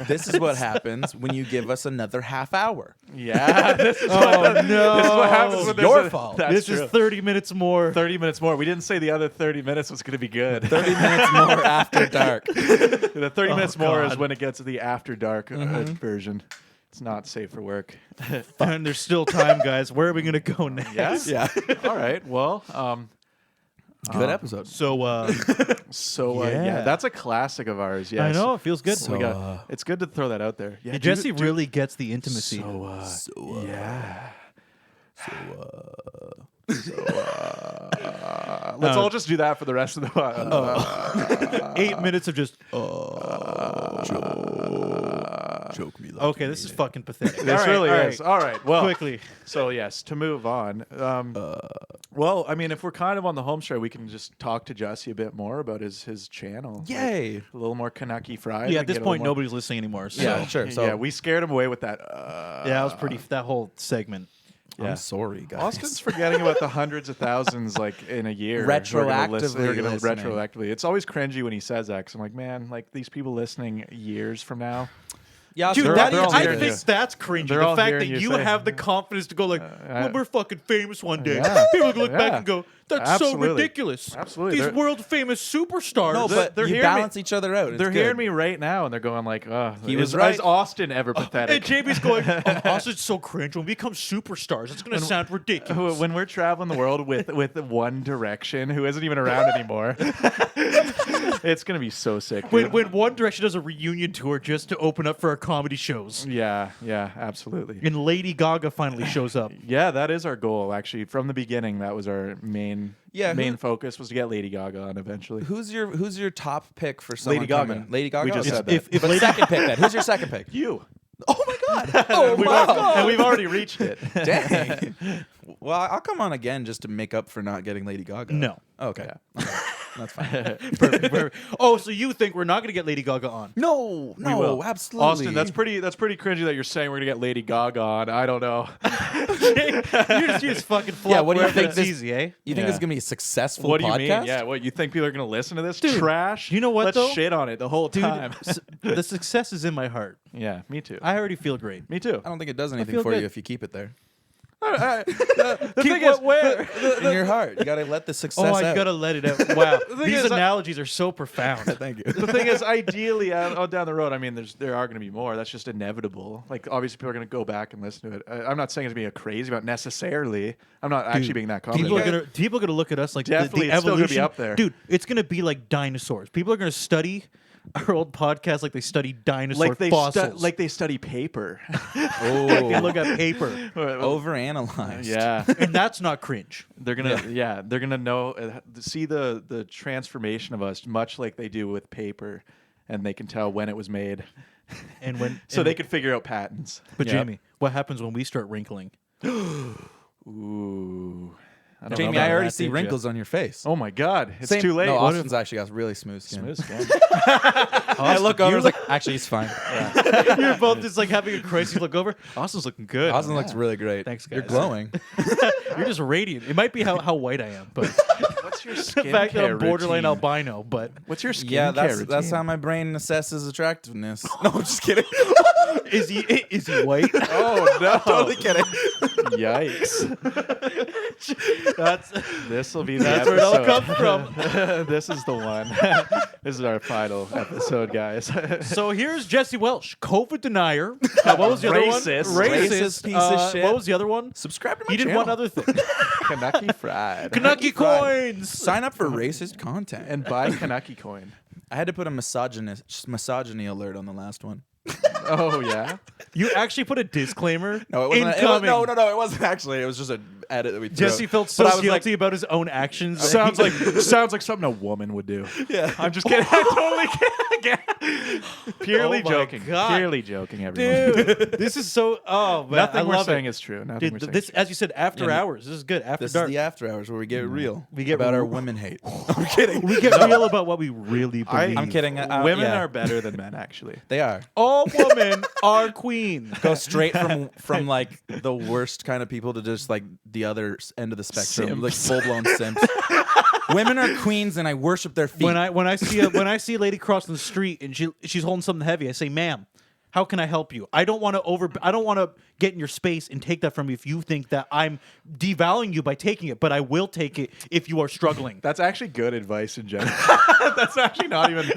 This is what happens when you give us another half hour. Yeah. This is Oh no. This is what happens when there's Your a- fault. That's This true. is 30 minutes more. 30 minutes more. We didn't say the other 30 minutes was going to be good. 30 minutes more after dark. The 30 minutes more is God. when it gets to the after dark version. It's not safe for work. And there's still time, guys. Where are we gonna go next? Yeah. Yeah. All right. Well, Good episode. So yeah, that's a classic of ours. Yes. I know, it feels good. So, We got, it's good to throw that out there. Yeah, Jesse really gets the intimacy. yeah. Let's all just do that for the rest of the 8 minutes of just Choke me. okay, this is fucking pathetic. This All right, really all is. right. All right. Well, Quickly. So yes, to move on. Well, I mean, if we're kind of on the home stretch, we can just talk to Jesse a bit more about his channel. Yay. Like, a little more Kanaki Fried. Yeah, and at this get a little point, more- nobody's listening anymore. So. Yeah, sure. So yeah, we scared him away with that. Yeah, that was pretty. That whole segment. Yeah. I'm sorry, guys. Austin's forgetting about the hundreds of thousands like in a year. who are gonna listen- who are gonna listening. retroactively. It's always cringy when he says that. 'Cause I'm like, man, like these people listening years from now. Yeah, Dude, they're that all is, I hearing think you. that's cringy. They're The all fact that hearing you you say- have the confidence to go like, well, we're fucking famous one day. Yeah. People can look back Yeah. and go, that's Absolutely. so ridiculous. Absolutely. These They're- world famous superstars. No, but they're you hearing me- balance each other out. They're It's hearing good. me right now, and they're going like, "Oh, He was is right. Austin ever and pathetic?" JB's going, Austin's so cringe. When we become superstars, it's going to sound ridiculous. When we're traveling the world with One Direction, who isn't even around anymore, it's gonna be so sick. Dude. When One Direction does a reunion tour just to open up for our comedy shows, Yeah, absolutely. and Lady Gaga finally shows up. Yeah, that is our goal. Actually, from the beginning, that was our main focus was to get Lady Gaga on eventually. Who's your top pick for someone Lady Gaga. coming? Lady Gaga. We just Okay. said that. If But Lady second pick then. Who's your second pick? You. Oh my god. Oh We've my al- god. and we've already reached it. Dang. Well, I'll come on again just to make up for not getting Lady Gaga. No. Okay. That's fine. Perfect. Oh, so you think we're not going to get Lady Gaga on? No, We will. absolutely. Austin, that's pretty cringy that you're saying we're gonna get Lady Gaga on. I don't know. you just fucking flop. Yeah, what do you wherever think it's this- easy, eh? You think Yeah. this is gonna be a successful What do you podcast? mean? Yeah, what you think people are gonna listen to this Dude, trash? you know what, Let's though? shit on it the whole Dude, time. the success is in my heart. Yeah, me too. I already feel great. Me too. I don't think it does anything feel for good. you if you keep it there. The Keep thing is, what where? In your heart. You gotta let the success Oh, out. I gotta let it out. Wow, thing these is, analogies are so profound. Thank you. the thing is, ideally, down the road, I mean, there are going to be more. That's just inevitable. Like, obviously, people are going to go back and listen to it. I'm not saying it's being a crazy about necessarily. I'm not actually being that confident. People are gonna look at us like Definitely, the it's still evolution. gonna be up there. Dude, it's gonna be like dinosaurs. People are gonna study our old podcast like they study dinosaur like they fossils. like they study paper. they Oh, look at paper, overanalyzed. Yeah. and that's not cringe. They're gonna they're gonna know see the transformation of us much like they do with paper, and they can tell when it was made, And when so and they could figure out patents. But Yep. Jamie, what happens when we start wrinkling? Ooh, I don't know Jamie, about I already that, see did ya? wrinkles on your face. Oh my God, it's Same- too late. No, What Austin's actually got really smooth skin. if- smooth skin. I look over, I was like, actually, he's fine. You're both just like having a crisis. Look over. Austin's looking good. Austin looks really great. Thanks, You're guys. glowing. You're just radiant. It might be how white I am, but What's your the skin fact that I'm borderline albino. But What's your skin Yeah, care that's routine? how my brain assesses attractiveness. No, I'm just kidding. is he white? Oh no! Totally kidding. Yikes! That's This will be the That's where it all episode. comes from. This is the one. This is our final episode, guys. So here's Jesse Welch, COVID denier. What was the other Racist. one? Racist piece of shit. What was the other one? Subscribe to my He did channel. one other thing. Kanaki Fried. Kanaki coins. Sign up for racist content. And buy Kanaki coin. I had to put a misogyny alert on the last one. Oh yeah. You actually put a disclaimer. No, it wasn't. Incoming. No, it wasn't actually. It was just an edit that we. Jesse wrote. felt so But I was guilty about his own actions. Sounds like something a woman would do. Yeah. I'm just kidding. I totally kidding. Purely Oh my joking. God. Purely joking, everyone. Dude, this is so. Oh man, Nothing I we're love saying it. is true. Nothing Dude, we're saying. this, as you said, after Yeah, hours. This is good. After This dark. is the after hours where we get real. We get about our real. women hate. I'm kidding. we get real about what we really believe. I'm kidding. Women yeah. are better than men, actually. They are. All women are queens. Go straight from like the worst kind of people to just like the other end of the spectrum, like full blown simps. Women are queens, and I worship their feet. When I see a lady crossing the street and she's holding something heavy, I say, "Ma'am, how can I help you? I don't want to get in your space and take that from you if you think that I'm devaluing you by taking it, but I will take it if you are struggling." That's actually good advice in general. That's actually not even.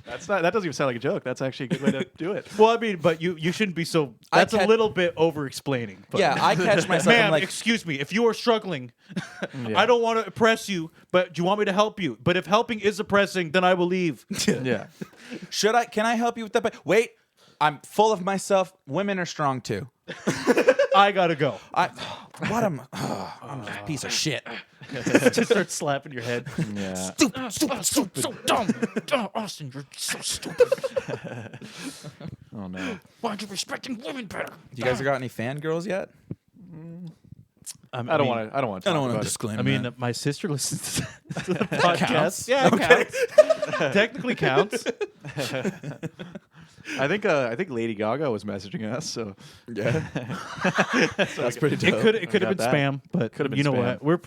That doesn't even sound like a joke. That's actually a good way to do it. Well, I mean, but you shouldn't be so. That's a little bit over explaining. yeah, I catch myself. Ma'am, I'm like, excuse me. If you are struggling, Yeah. I don't want to oppress you, but do you want me to help you? But if helping is oppressing, then I will leave. Yeah. should I? Can I help you with that? Wait, I'm full of myself. Women are strong too. I gotta go. I'm a piece of shit. Just start slapping your head. Yeah. Stupid, so dumb. Oh, Austin, you're so stupid. Oh no. Why aren't you respecting women better? You guys got any fangirls yet? I don't want to. I don't want to. I don't want to to disclaim. I mean, that. my sister listens to the podcast. counts? Yeah, it counts. Technically counts. I think Lady Gaga was messaging us. So yeah, that's pretty dope. It could have got been that. spam, but Could have been you know spam. what?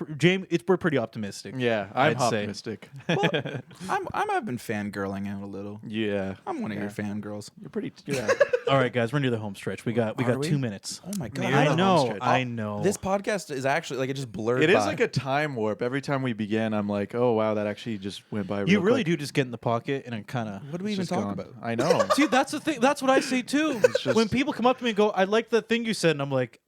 We're pretty optimistic. yeah, I'm I'd say. optimistic. I've been fangirling out a little. Yeah, I'm one of your fangirls. you're pretty. Yeah. All right, guys, we're near the home stretch. We got Are we? 2 minutes. Oh my god! Near the I home know. stretch. I know. This podcast is actually like it just blurred. It is by. like a time warp. Every time we begin, I'm like, oh wow, that actually just went by. you real really quick. do just get in the pocket and it kind of. What do we even Just talk gone. about? I know. See, that's the thing. That's what I say too. just- When people come up to me and go, "I like the thing you said," and I'm like,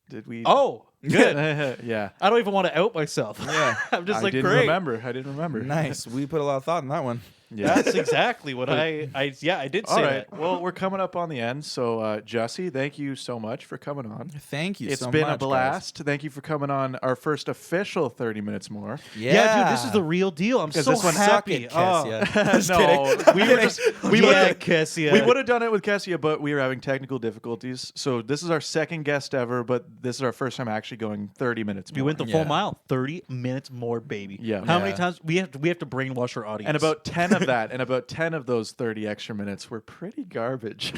Did we? "Oh, good." yeah. I don't even want to out myself. Yeah. I'm just I like, didn't great. remember. I didn't remember. Nice. We put a lot of thought in that one. Yeah. That's exactly what I did say All right. that. Well, we're coming up on the end. So, Jesse, thank you so much for coming on. Thank you. It's so been much, a blast. Thank you for coming on our first official 30 minutes more. Guys. Yeah, dude, this is the real deal. I'm Because so this one- happy. Suck it, Kessia. Just No, kidding. we were just we yeah, would Kessia. we would have done it with Kessia, but we were having technical difficulties. So this is our second guest ever, but this is our first time actually going 30 minutes We more. went the Yeah. full mile. 30 minutes more, baby. Yeah. How Yeah. many times we have to brainwash our audience? And about 10 of that, and about 10 of those 30 extra minutes were pretty garbage.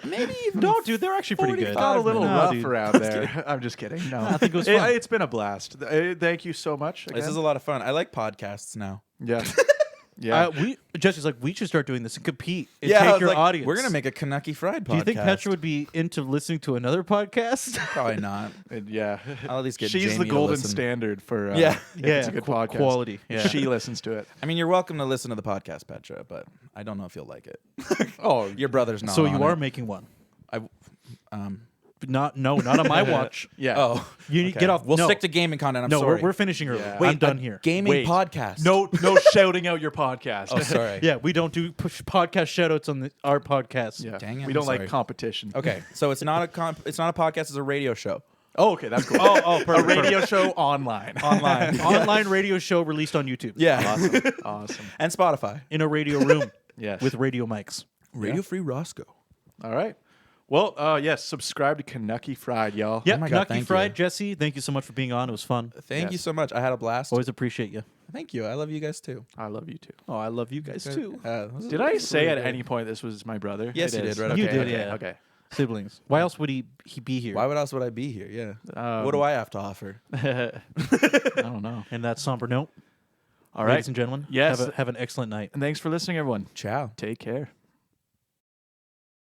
Maybe even no, dude, they're actually pretty good. Got a little No, rough dude. around there. I'm just kidding. No, I think it was fun. It's been a blast. Thank you so much. This again. is a lot of fun. I like podcasts now. Yeah. Yeah. Jesse's like, we should start doing this and compete and I take was your like, audience. We're gonna make a Canucky Fried podcast. Do you think Petra would be into listening to another podcast? Probably not. Yeah. I'll at least get She's Jamie the to golden listen. standard for Yeah. if it's a good podcast. quality. Yeah. She listens to it. I mean, you're welcome to listen to the podcast, Petra, but I don't know if you'll like it. Oh, Your brother's not. So on you are it. making one. Um. Not on my watch. yeah. Oh, You need Okay. get off. we'll no. stick to gaming content. I'm no, sorry. we're finishing early. Yeah. Wait, I'm done a here. Gaming Wait. podcast. No shouting out your podcast. Oh, sorry. Yeah, we don't do push podcast shoutouts on our podcast. Yeah. Dang it, we I'm don't sorry. like competition. Okay, so it's not it's not a podcast. It's a radio show. Oh, okay, that's cool. Oh, a perfect. radio show online. Online. Online radio show released on YouTube. Yeah. Awesome. And Spotify. In a radio room Yes. with radio mics. Radio Free Roscoe. All right. Well, yes, subscribe to Canucky Fried, y'all. Yep, my God, Kentucky thank Fried. you. Jesse, thank you so much for being on. It was fun. Thank Yes. you so much. I had a blast. Always appreciate you. Thank you. I love you guys too. I love you too. Oh, I love you guys too. Did I say at any point this was my brother? Yes, It you is. did, right? You Okay, did, okay, yeah. Okay. Siblings. Why else would he be here? Why else would I be here? Yeah. Um, What do I have to offer? I don't know. And that somber note. All right. Ladies and gentlemen, Yes. have an excellent night. And thanks for listening, everyone. Ciao. Take care.